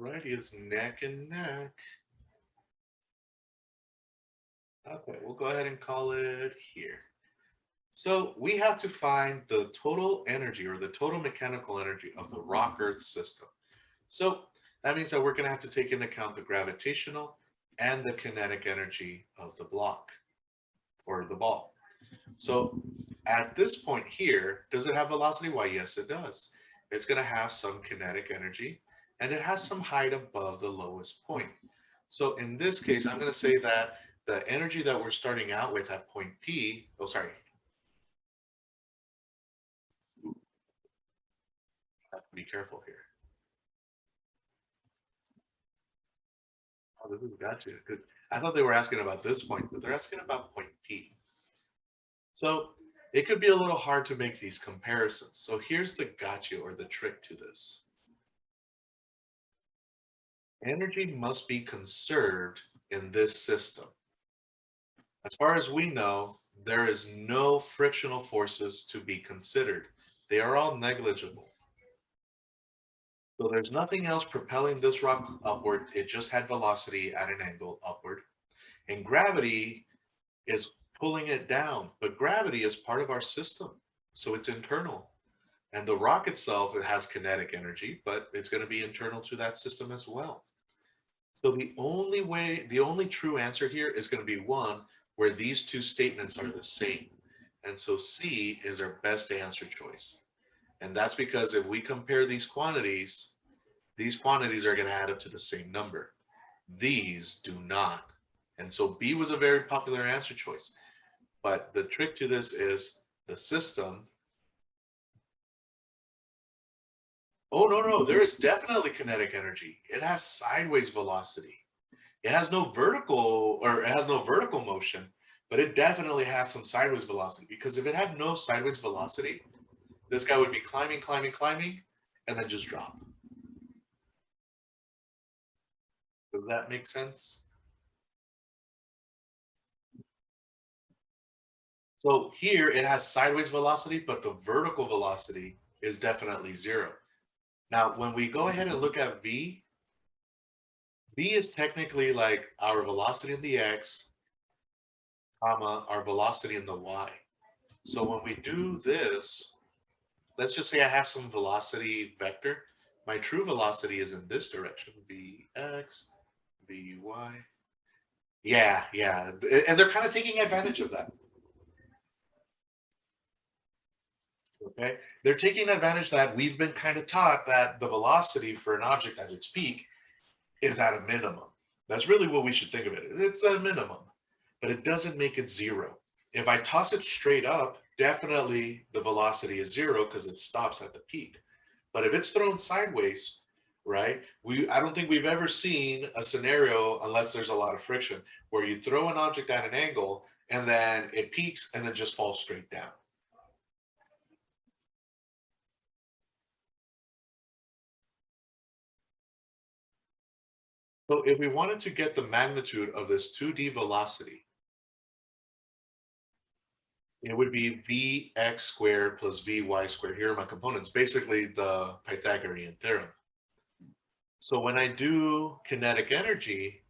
Alrighty, it's neck and neck. Okay, we'll go ahead and call it here. So we have to find the total energy or the total mechanical energy of the rock-earth system. So that means that we're going to have to take into account the gravitational and the kinetic energy of the block or the ball. So at this point here, does it have velocity? Why, yes, it does. It's going to have some kinetic energy and it has some height above the lowest point. So in this case, I'm going to say that the energy that we're starting out with at point P, oh, sorry. Have to be careful here. Oh, this has got you. Good. I thought they were asking about this point, but they're asking about point P. So it could be a little hard to make these comparisons. So here's the gotcha or the trick to this. Energy must be conserved in this system. As far as we know, there is no frictional forces to be considered. They are all negligible. So there's nothing else propelling this rock upward. It just had velocity at an angle upward. And gravity is pulling it down. But gravity is part of our system. So it's internal. And the rock itself, it has kinetic energy, but it's going to be internal to that system as well. So the only true answer here is going to be one where these two statements are the same. And so C is our best answer choice. And that's because if we compare these quantities are going to add up to the same number. These do not. And so B was a very popular answer choice. But the trick to this is the system. Oh, no, there is definitely kinetic energy. It has sideways velocity. It has no vertical motion, but it definitely has some sideways velocity, because if it had no sideways velocity, this guy would be climbing, and then just drop. Does that make sense? So here it has sideways velocity, but the vertical velocity is definitely 0. Now, when we go ahead and look at V is technically like our velocity in the X, comma, our velocity in the Y. So when we do this, let's just say I have some velocity vector. My true velocity is in this direction, Vx, Vy. Yeah. And they're kind of taking advantage of that. Okay. they're taking advantage that we've been kind of taught that the velocity for an object at its peak is at a minimum. That's really what we should think of it. It's a minimum, but it doesn't make it zero. If I toss it straight up, definitely the velocity is zero because it stops at the peak. But if it's thrown sideways, right? I don't think we've ever seen a scenario, unless there's a lot of friction, where you throw an object at an angle and then it peaks and then just falls straight down. So if we wanted to get the magnitude of this 2D velocity, it would be Vx squared plus Vy squared. Here are my components, basically the Pythagorean theorem. So when I do kinetic energy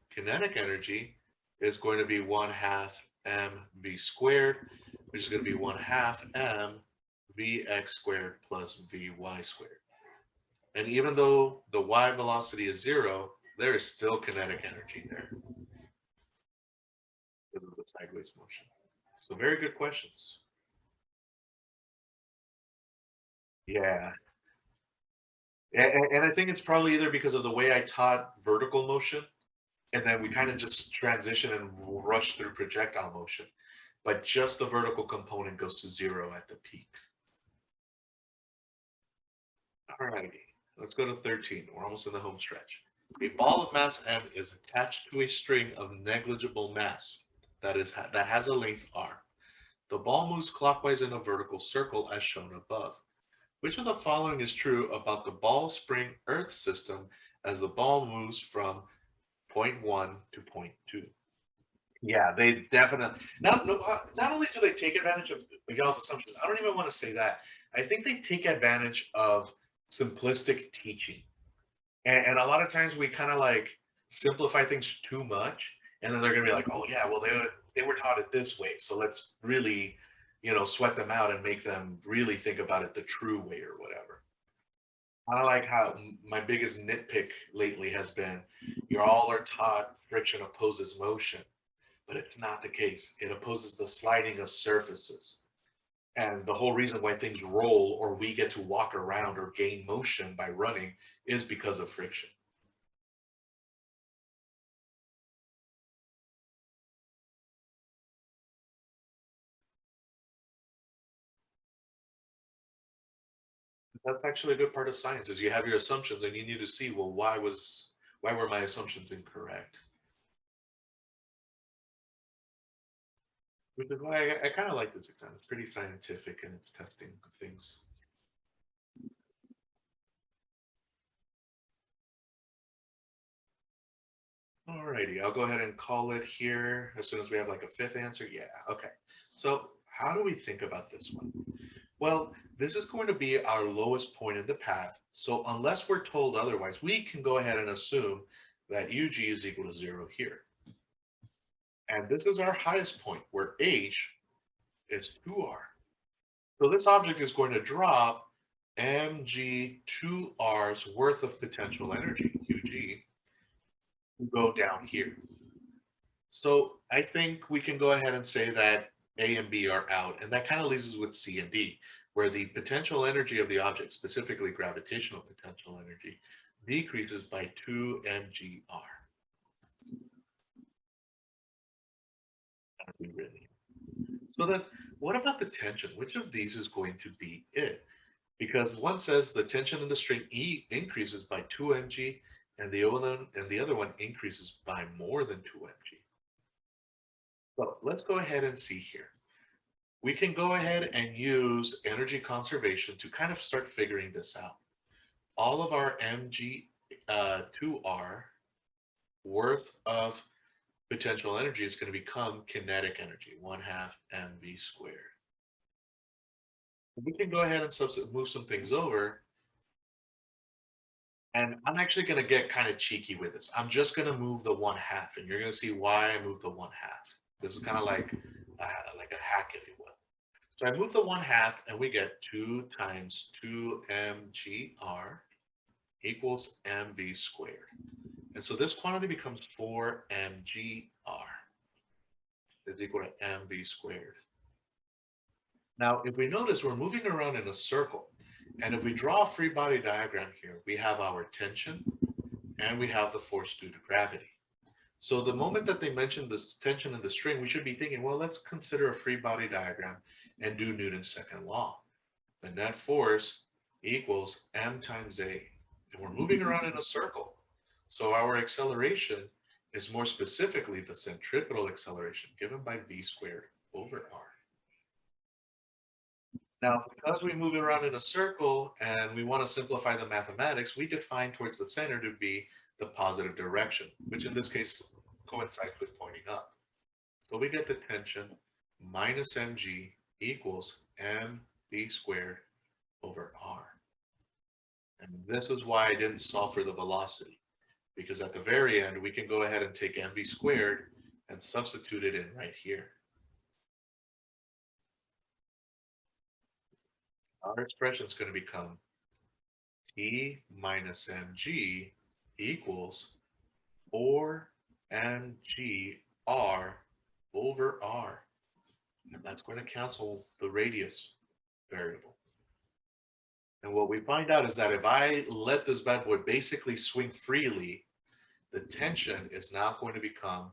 is going to be 1/2 mv squared, which is going to be 1/2 m Vx squared plus Vy squared. And even though the y velocity is 0, there is still kinetic energy there because of the sideways motion. So very good questions. Yeah. And I think it's probably either because of the way I taught vertical motion, and then we kind of just transition and rush through projectile motion. But just the vertical component goes to 0 at the peak. All righty, let's go to 13. We're almost in the home stretch. A ball of mass m is attached to a string of negligible mass that has a length r. The ball moves clockwise in a vertical circle as shown above. Which of the following is true about the ball spring earth system as the ball moves from point 1 to point 2? Yeah, they definitely not only do they take advantage of Miguel's assumptions, I don't even want to say that. I think they take advantage of simplistic teaching. And a lot of times we kind of like simplify things too much, and then they're gonna be like, oh yeah, well they were taught it this way, so let's really, sweat them out and make them really think about it the true way or whatever. I like how my biggest nitpick lately has been, you all are taught friction opposes motion, but it's not the case. It opposes the sliding of surfaces. And the whole reason why things roll or we get to walk around or gain motion by running is because of friction. That's actually a good part of science is you have your assumptions and you need to see, well, why were my assumptions incorrect? Which is why I kind of like this exam. It's pretty scientific in its testing of things. Alrighty, I'll go ahead and call it here as soon as we have like a fifth answer. Yeah, okay. So how do we think about this one? Well, this is going to be our lowest point in the path. So unless we're told otherwise, we can go ahead and assume that UG is equal to 0 here. And this is our highest point where H is 2R. So this object is going to drop mg2r's worth of potential energy, UG, go down here. So I think we can go ahead and say that A and B are out, and that kind of leaves us with C and D, where the potential energy of the object, specifically gravitational potential energy, decreases by 2 mgr. So then what about the tension? Which of these is going to be it? Because one says the tension in the string E increases by 2 mg, and the other one increases by more than 2 mg. So let's go ahead and see here. We can go ahead and use energy conservation to kind of start figuring this out. All of our mg2r worth of potential energy is going to become kinetic energy, 1/2 mv squared. We can go ahead and move some things over. And I'm actually going to get kind of cheeky with this. I'm just going to move the 1/2, and you're going to see why I moved the 1/2. This is kind of like a hack, if you will. So I move the 1/2, and we get 2 times 2 mgr equals mv squared. And so this quantity becomes 4 mgr is equal to mv squared. Now, if we notice, we're moving around in a circle. And if we draw a free body diagram here, we have our tension and we have the force due to gravity. So the moment that they mentioned this tension in the string, we should be thinking, well, let's consider a free body diagram and do Newton's second law. The net force equals m times a. And we're moving around in a circle. So our acceleration is more specifically the centripetal acceleration given by v squared over r. Now, because we move around in a circle and we want to simplify the mathematics, we define towards the center to be the positive direction, which in this case coincides with pointing up. So we get the tension minus mg equals mv squared over r. And this is why I didn't solve for the velocity, because at the very end, we can go ahead and take mv squared and substitute it in right here. Our expression is going to become T minus mg equals 4 mg r over r. And that's going to cancel the radius variable. And what we find out is that if I let this bad boy basically swing freely, the tension is now going to become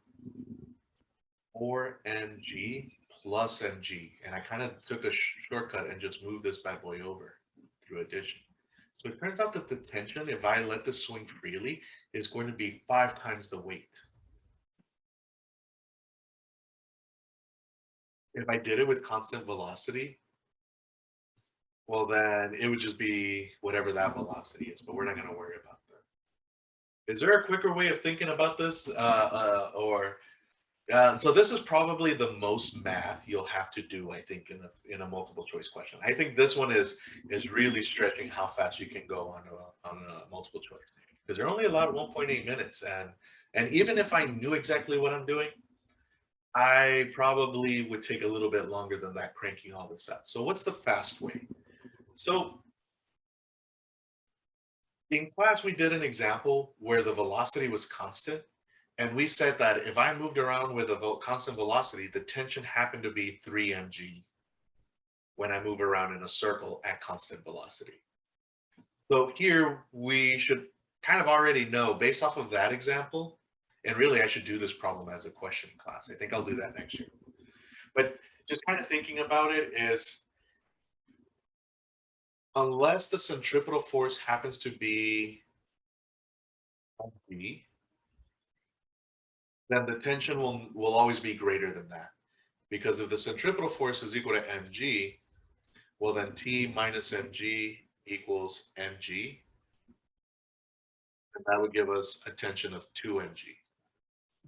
4 mg plus mg. And I kind of took a shortcut and just moved this bad boy over through addition. So it turns out that the tension, if I let this swing freely, is going to be 5 times the weight. If I did it with constant velocity, well, then it would just be whatever that velocity is, but we're not going to worry about that. Is there a quicker way of thinking about this? So this is probably the most math you'll have to do, I think, in a multiple choice question. I think this one is really stretching how fast you can go on a multiple choice, because they're only allowed 1.8 minutes, and even if I knew exactly what I'm doing, I probably would take a little bit longer than that cranking all this out. So what's the fast way? So in class, we did an example where the velocity was constant. And we said that if I moved around with a constant velocity, the tension happened to be 3 mg when I move around in a circle at constant velocity. So here we should kind of already know, based off of that example, and really I should do this problem as a question in class. I think I'll do that next year. But just kind of thinking about it is, unless the centripetal force happens to be mg, then the tension will always be greater than that. Because if the centripetal force is equal to mg, well then T minus mg equals mg. And that would give us a tension of 2 mg.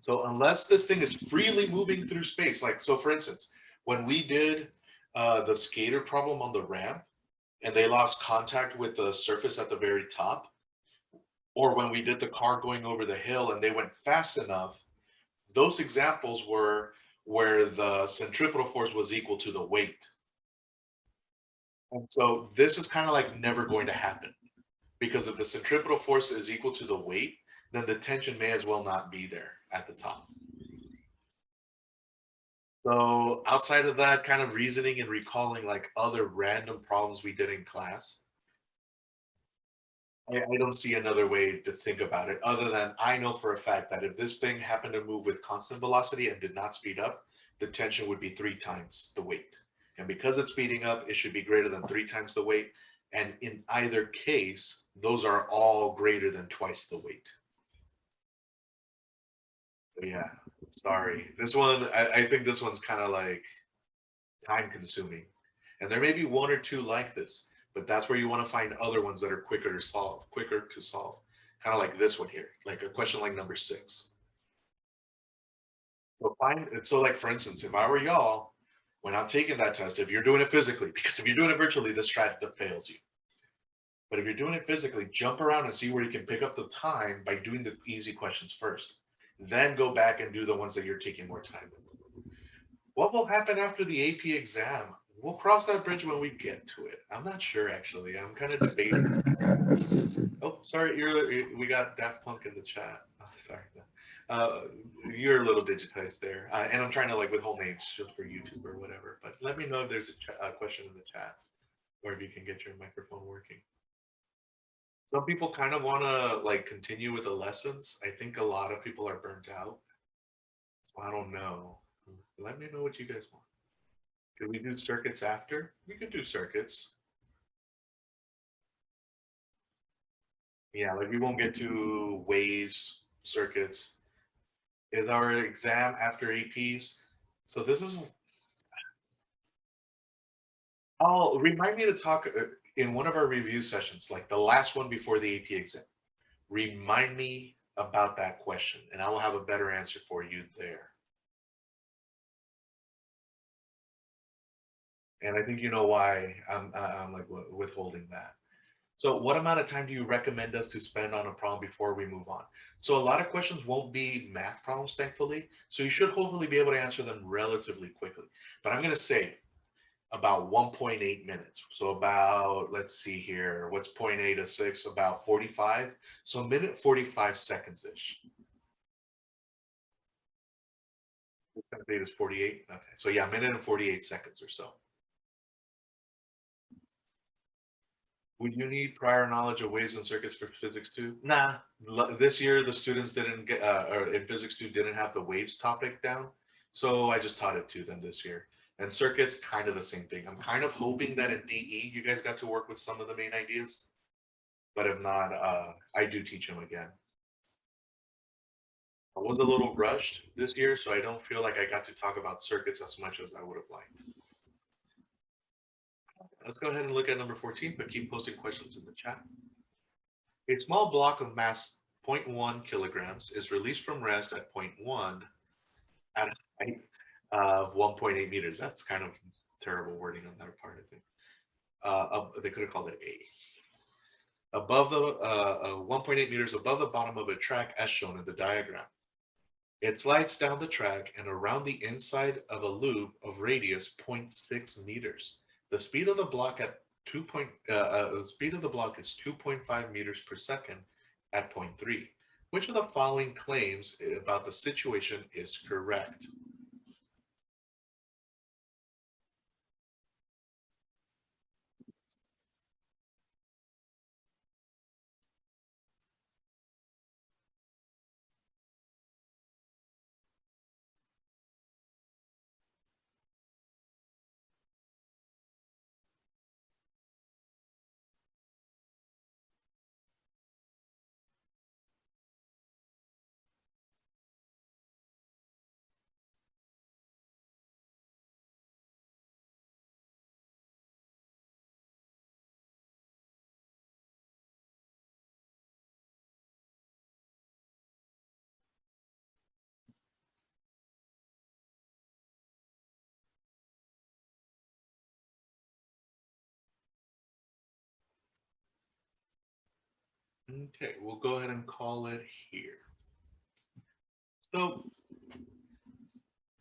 So unless this thing is freely moving through space, like, so for instance, when we did the skater problem on the ramp and they lost contact with the surface at the very top, or when we did the car going over the hill and they went fast enough, those examples were where the centripetal force was equal to the weight. And so this is kind of like never going to happen, because if the centripetal force is equal to the weight, then the tension may as well not be there at the top. So outside of that kind of reasoning and recalling like other random problems we did in class, I don't see another way to think about it other than I know for a fact that if this thing happened to move with constant velocity and did not speed up, the tension would be 3 times the weight. And because it's speeding up, it should be greater than 3 times the weight. And in either case, those are all greater than twice the weight. So yeah, sorry. This one, I think this one's kind of like time consuming. And there may be one or two like this, but that's where you want to find other ones that are quicker to solve. Kind of like this one here, like a question like number 6. So like, for instance, if I were y'all, when I'm taking that test, if you're doing it physically, because if you're doing it virtually, this strategy fails you. But if you're doing it physically, jump around and see where you can pick up the time by doing the easy questions first. Then go back and do the ones that you're taking more time with. What will happen after the AP exam? We'll cross that bridge when we get to it. I'm not sure, actually. I'm kind of debating. Oh, sorry, we got Daft Punk in the chat. Oh, sorry. You're a little digitized there. And I'm trying to like withhold names just for YouTube or whatever. But let me know if there's a question in the chat. or if you can get your microphone working. Some people kind of want to like continue with the lessons. I think a lot of people are burnt out. So I don't know. Let me know what you guys want. Can we do circuits after? We could do circuits. Yeah, like we won't get to waves, circuits. Is our exam after APs? So this is, oh, remind me to talk in one of our review sessions, like the last one before the AP exam. Remind me about that question and I will have a better answer for you there. And I think you know why I'm like withholding that. So what amount of time do you recommend us to spend on a problem before we move on? So a lot of questions won't be math problems, thankfully. So you should hopefully be able to answer them relatively quickly. But I'm going to say about 1.8 minutes. So about, let's see here, what's 0.8 of 6? About 45. So a minute 45 seconds-ish. Date is 48. Okay. So yeah, a minute and 48 seconds or so. Would you need prior knowledge of waves and circuits for physics 2? Nah. This year the students didn't get, or in physics 2 didn't have the waves topic down. So I just taught it to them this year. And circuits, kind of the same thing. I'm kind of hoping that in DE you guys got to work with some of the main ideas. But if not, I do teach them again. I was a little rushed this year, so I don't feel like I got to talk about circuits as much as I would have liked. Let's go ahead and look at number 14, but keep posting questions in the chat. A small block of mass 0.1 kilograms is released from rest at 0.1 at a height of 1.8 meters. That's kind of terrible wording on their part, I think. They could have called it A. Above the 1.8 meters above the bottom of a track as shown in the diagram. It slides down the track and around the inside of a loop of radius 0.6 meters. The speed of the block at the speed of the block is 2.5 meters per second at 0.3. Which of the following claims about the situation is correct? Okay, we'll go ahead and call it here. So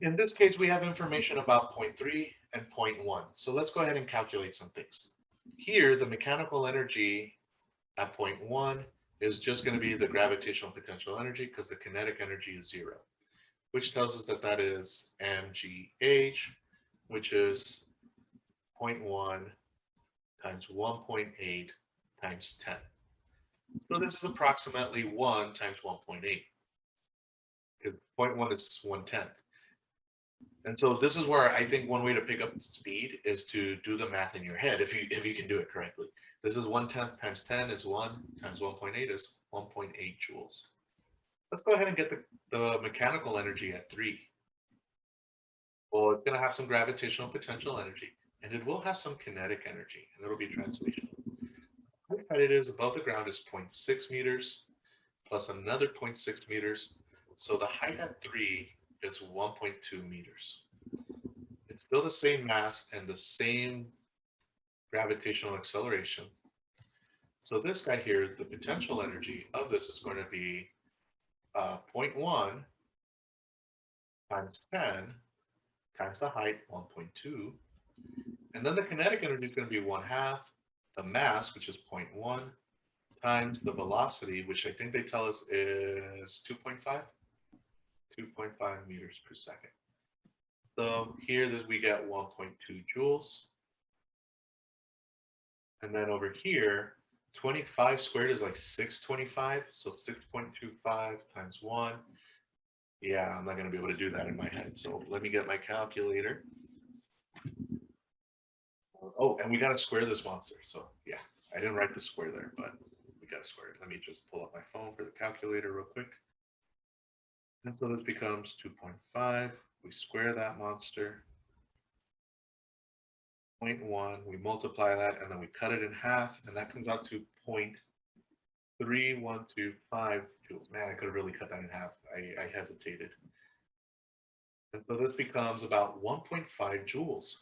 in this case, we have information about 0.3 and 0.1. So let's go ahead and calculate some things. Here, the mechanical energy at 0.1 is just going to be the gravitational potential energy because the kinetic energy is 0, which tells us that that is mgh, which is 0.1 times 1.8 times 10. So this is approximately 1 times 1.8, because 0.1 is 1/10. And so this is where I think one way to pick up speed is to do the math in your head if you can do it correctly. This is 1/10 times 10 is 1 times 1.8 is 1.8 joules. Let's go ahead and get the mechanical energy at 3. Well, it's going to have some gravitational potential energy, and it will have some kinetic energy, and it'll be translational. The height it is above the ground is 0.6 meters plus another 0.6 meters. So the height at 3 is 1.2 meters. It's still the same mass and the same gravitational acceleration. So this guy here, the potential energy of this is going to be 0.1 times 10 times the height, 1.2. And then the kinetic energy is going to be 1/2 the mass, which is 0.1, times the velocity, which I think they tell us is 2.5 meters per second. So here we get 1.2 joules. And then over here, 25 squared is like 625. So 6.25 times 1. Yeah, I'm not going to be able to do that in my head. So let me get my calculator. Oh, and we got to square this monster. So yeah, I didn't write the square there, but we got to square it. Let me just pull up my phone for the calculator real quick. And so this becomes 2.5. We square that monster. 0.1, we multiply that, and then we cut it in half, and that comes out to 0.3125 joules. Man, I could have really cut that in half. I hesitated. And so this becomes about 1.5 joules.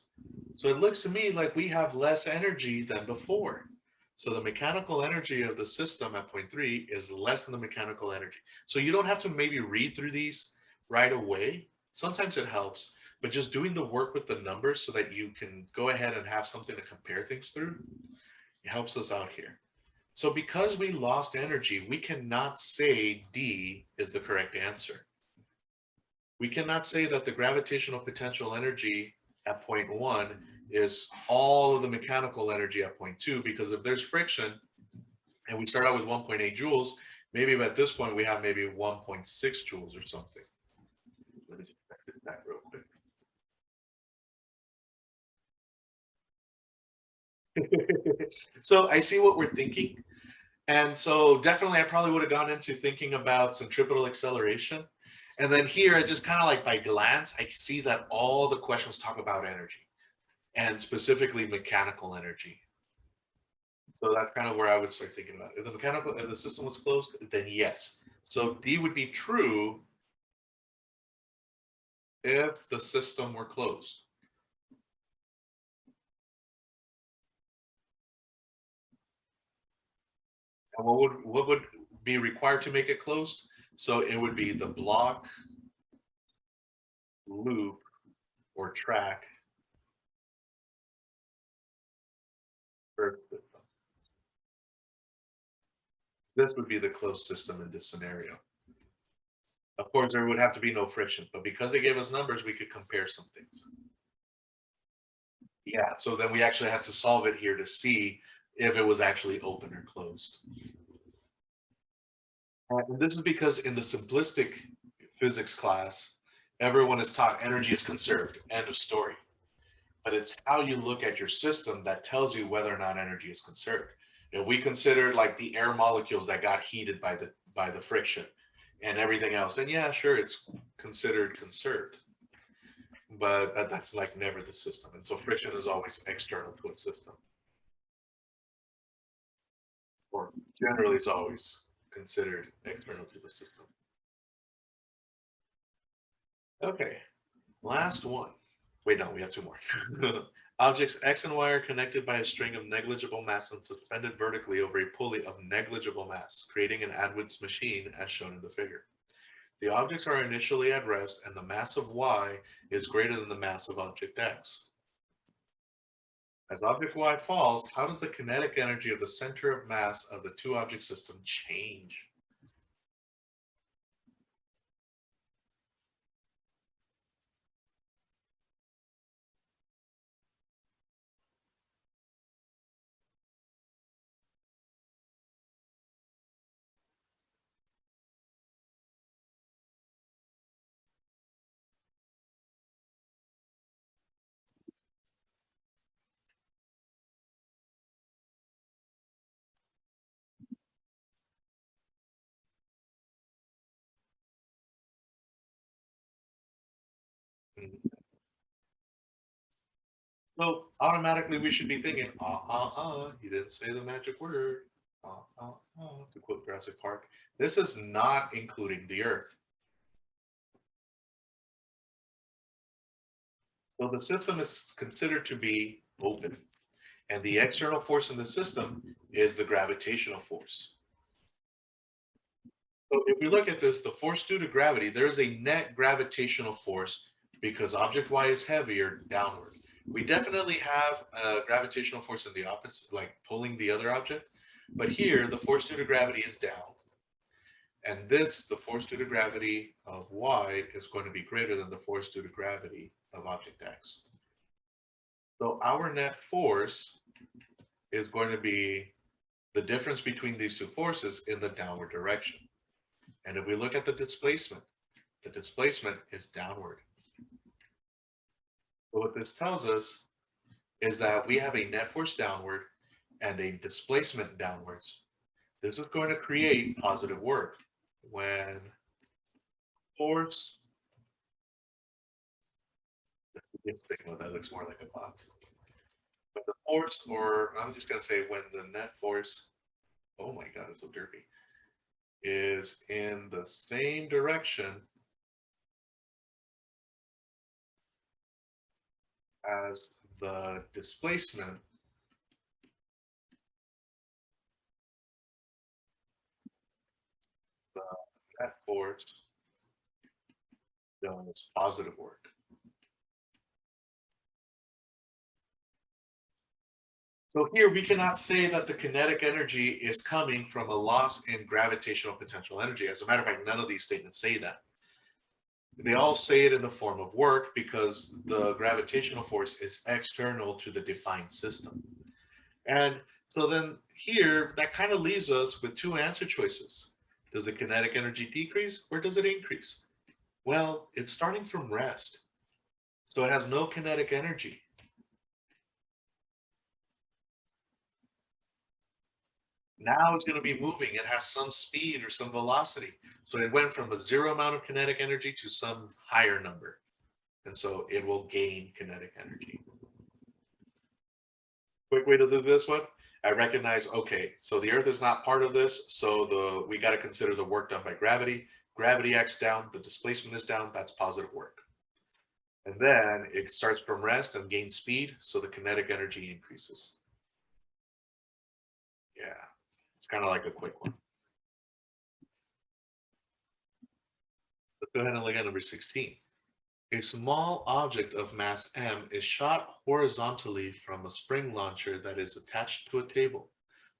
So it looks to me like we have less energy than before. So the mechanical energy of the system at 0.3 is less than the mechanical energy. So you don't have to maybe read through these right away. Sometimes it helps, but just doing the work with the numbers so that you can go ahead and have something to compare things through, it helps us out here. So because we lost energy, we cannot say D is the correct answer. We cannot say that the gravitational potential energy at 0.1 is all of the mechanical energy at 0.2, because if there's friction and we start out with 1.8 joules, maybe at this point we have maybe 1.6 joules or something. Let me just check that real quick. So I see what we're thinking. And so definitely I probably would have gone into thinking about centripetal acceleration. And then here, I just kind of like by glance, I see that all the questions talk about energy and specifically mechanical energy. So that's kind of where I would start thinking about it. If the system was closed, then yes. So D would be true if the system were closed. And what would be required to make it closed? So it would be the block, loop, or track Earth system. This would be the closed system in this scenario. Of course, there would have to be no friction, but because they gave us numbers, we could compare some things. Yeah, so then we actually have to solve it here to see if it was actually open or closed. And this is because in the simplistic physics class, everyone is taught energy is conserved, end of story. But it's how you look at your system that tells you whether or not energy is conserved. If we considered like the air molecules that got heated by the friction and everything else, and yeah, sure, it's considered conserved, but that's like never the system. And so friction is always external to a system, or generally is always considered external to the system. Okay, last one. Wait, no, we have two more. Objects X and Y are connected by a string of negligible mass and suspended vertically over a pulley of negligible mass, creating an Atwood's machine as shown in the figure. The objects are initially at rest and the mass of Y is greater than the mass of object X. As object Y falls, how does the kinetic energy of the center of mass of the two object system change? So automatically we should be thinking, you didn't say the magic word. To quote Jurassic Park. This is not including the Earth. So the system is considered to be open. And the external force in the system is the gravitational force. So if we look at this, the force due to gravity, there is a net gravitational force because object Y is heavier downward. We definitely have a gravitational force in the opposite, like pulling the other object. But here, the force due to gravity is down. And this, the force due to gravity of Y is going to be greater than the force due to gravity of object X. So our net force is going to be the difference between these two forces in the downward direction. And if we look at the displacement is downward. So what this tells us is that we have a net force downward and a displacement downwards. This is going to create positive work when force, it's thinking that looks more like a box. But the force, or I'm just going to say when the net force, oh my God, it's so dirty, is in the same direction as the displacement, the net force does positive work. So here we cannot say that the kinetic energy is coming from a loss in gravitational potential energy. As a matter of fact, none of these statements say that. They all say it in the form of work because the gravitational force is external to the defined system. And so then here, that kind of leaves us with two answer choices. Does the kinetic energy decrease or does it increase? Well, it's starting from rest. So it has no kinetic energy. Now it's going to be moving. It has some speed or some velocity. So it went from a zero amount of kinetic energy to some higher number. And so it will gain kinetic energy. Quick way to do this one. I recognize, okay, so the Earth is not part of this. So we got to consider the work done by gravity. Gravity acts down, the displacement is down, that's positive work. And then it starts from rest and gains speed. So the kinetic energy increases. Yeah. It's kind of like a quick one. Let's go ahead and look at number 16. A small object of mass m is shot horizontally from a spring launcher that is attached to a table.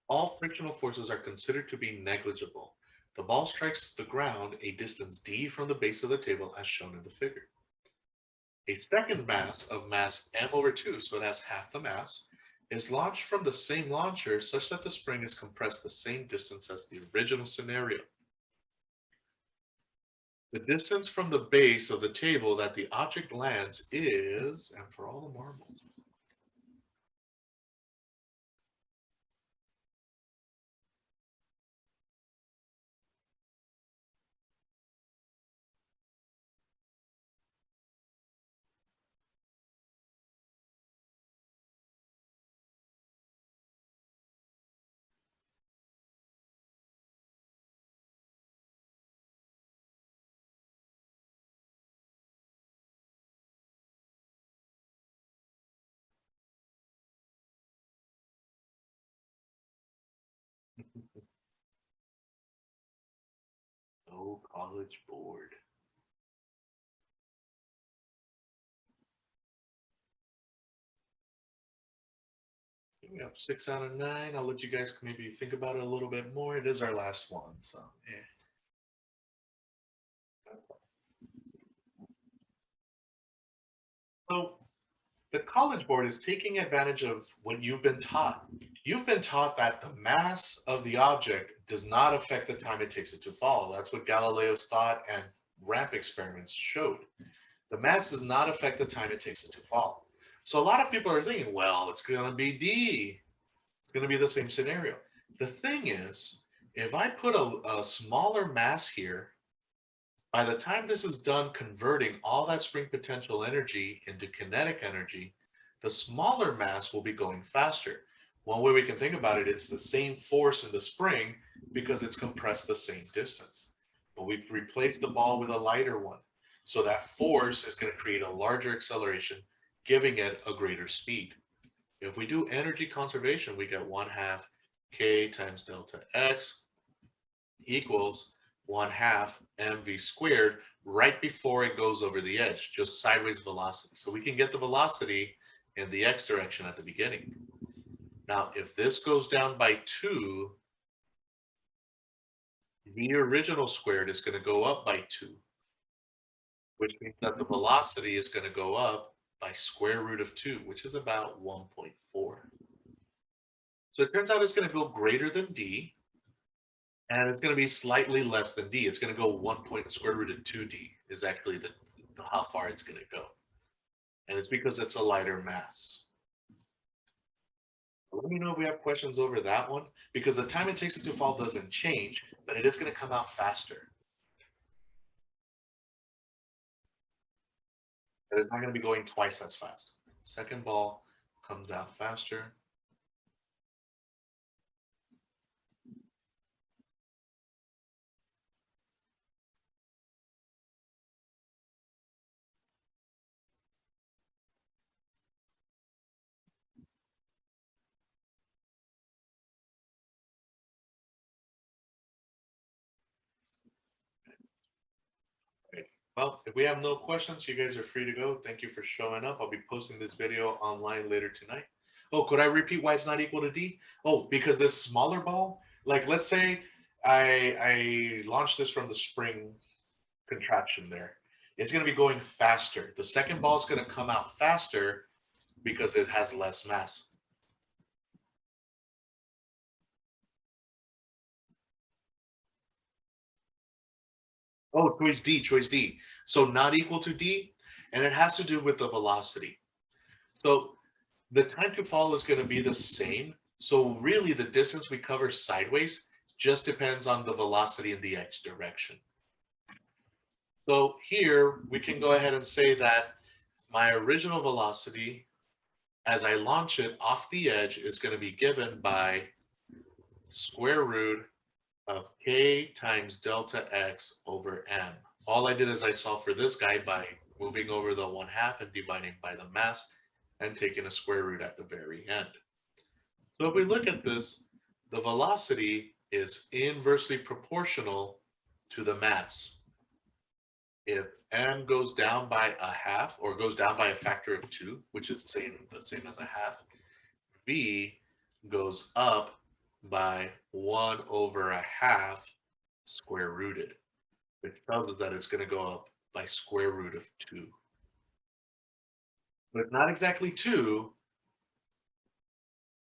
All frictional forces are considered to be negligible. The ball strikes the ground a distance d from the base of the table as shown in the figure. A second mass of mass m/2, so it has half the mass, is launched from the same launcher such that the spring is compressed the same distance as the original scenario. The distance from the base of the table that the object lands is, and for all the marbles, no college board. We have 6 out of 9. I'll let you guys maybe think about it a little bit more. It is our last one, so yeah. So the College Board is taking advantage of what you've been taught. You've been taught that the mass of the object does not affect the time it takes it to fall. That's what Galileo's thought and ramp experiments showed. The mass does not affect the time it takes it to fall. So a lot of people are thinking, well, it's going to be D. It's going to be the same scenario. The thing is, if I put a smaller mass here, by the time this is done converting all that spring potential energy into kinetic energy, the smaller mass will be going faster. One way we can think about it, it's the same force in the spring because it's compressed the same distance. But we've replaced the ball with a lighter one. So that force is going to create a larger acceleration, giving it a greater speed. If we do energy conservation, we get 1/2 k times delta x equals 1/2 mv squared right before it goes over the edge, just sideways velocity. So we can get the velocity in the x direction at the beginning. Now, if this goes down by 2, the original squared is going to go up by 2, which means that the velocity is going to go up by square root of 2, which is about 1.4. So it turns out it's going to go greater than D, and it's going to be slightly less than D. It's going to go 1 square root of 2D is actually the how far it's going to go. And it's because it's a lighter mass. Let me know if we have questions over that one, because the time it takes it to fall doesn't change, but it is going to come out faster. And it's not going to be going twice as fast. Second ball comes out faster. Well, if we have no questions, you guys are free to go. Thank you for showing up. I'll be posting this video online later tonight. Oh, could I repeat why it's not equal to D? Oh, because this smaller ball, like let's say I launched this from the spring contraction there. It's going to be going faster. The second ball is going to come out faster because it has less mass. Oh, choice D, choice D. So not equal to D, and it has to do with the velocity. So the time to fall is going to be the same. So really the distance we cover sideways just depends on the velocity in the X direction. So here we can go ahead and say that my original velocity as I launch it off the edge is going to be given by square root of K times delta X over M. All I did is I solved for this guy by moving over the 1/2 and dividing by the mass and taking a square root at the very end. So if we look at this, the velocity is inversely proportional to the mass. If M goes down by 1/2 or goes down by a factor of 2, which is the same as 1/2, V goes up by 1/2 square rooted, which tells us that it's going to go up by square root of 2. But not exactly 2.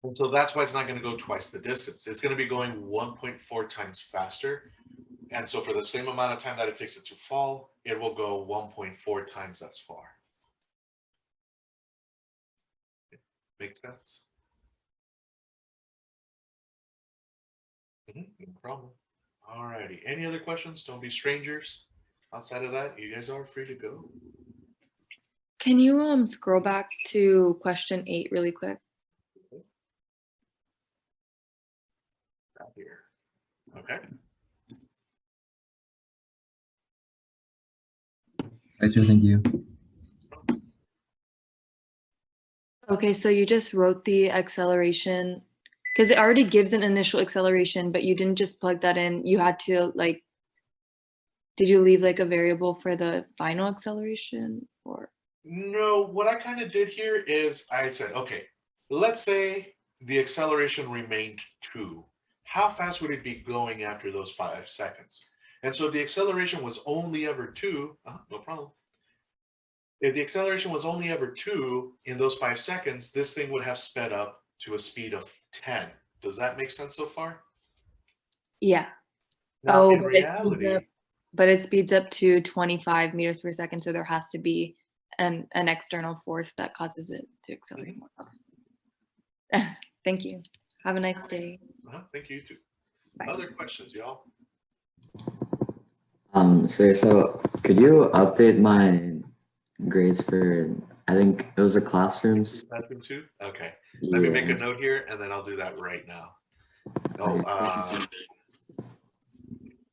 And so that's why it's not going to go twice the distance. It's going to be going 1.4 times faster. And so for the same amount of time that it takes it to fall, it will go 1.4 times as far. Makes sense? No problem. All righty. Any other questions? Don't be strangers. Outside of that, you guys are free to go. Can you scroll back to question 8 really quick? Out here. Okay. I see, thank you. Okay, so you just wrote the acceleration because it already gives an initial acceleration, but you didn't just plug that in. You had to like, did you leave like a variable for the final acceleration or? No, what I kind of did here is I said, okay, let's say the acceleration remained 2. How fast would it be going after those 5 seconds? And so if the acceleration was only ever 2, no problem. If the acceleration was only ever 2 in those 5 seconds, this thing would have sped up to a speed of 10. Does that make sense so far? Yeah. Now, in but reality, it speeds up to 25 meters per second. So there has to be an external force that causes it to accelerate more. Okay. Thank you. Have a nice day. Thank you too. Bye. Other questions, y'all? Sir, so could you update my grades for, I think it was a classrooms? Classroom 2? Okay. Let me make a Yeah. note here and then I'll do that right now.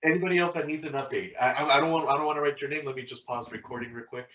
Anybody else that needs an update? I don't want to write your name. Let me just pause the recording real quick.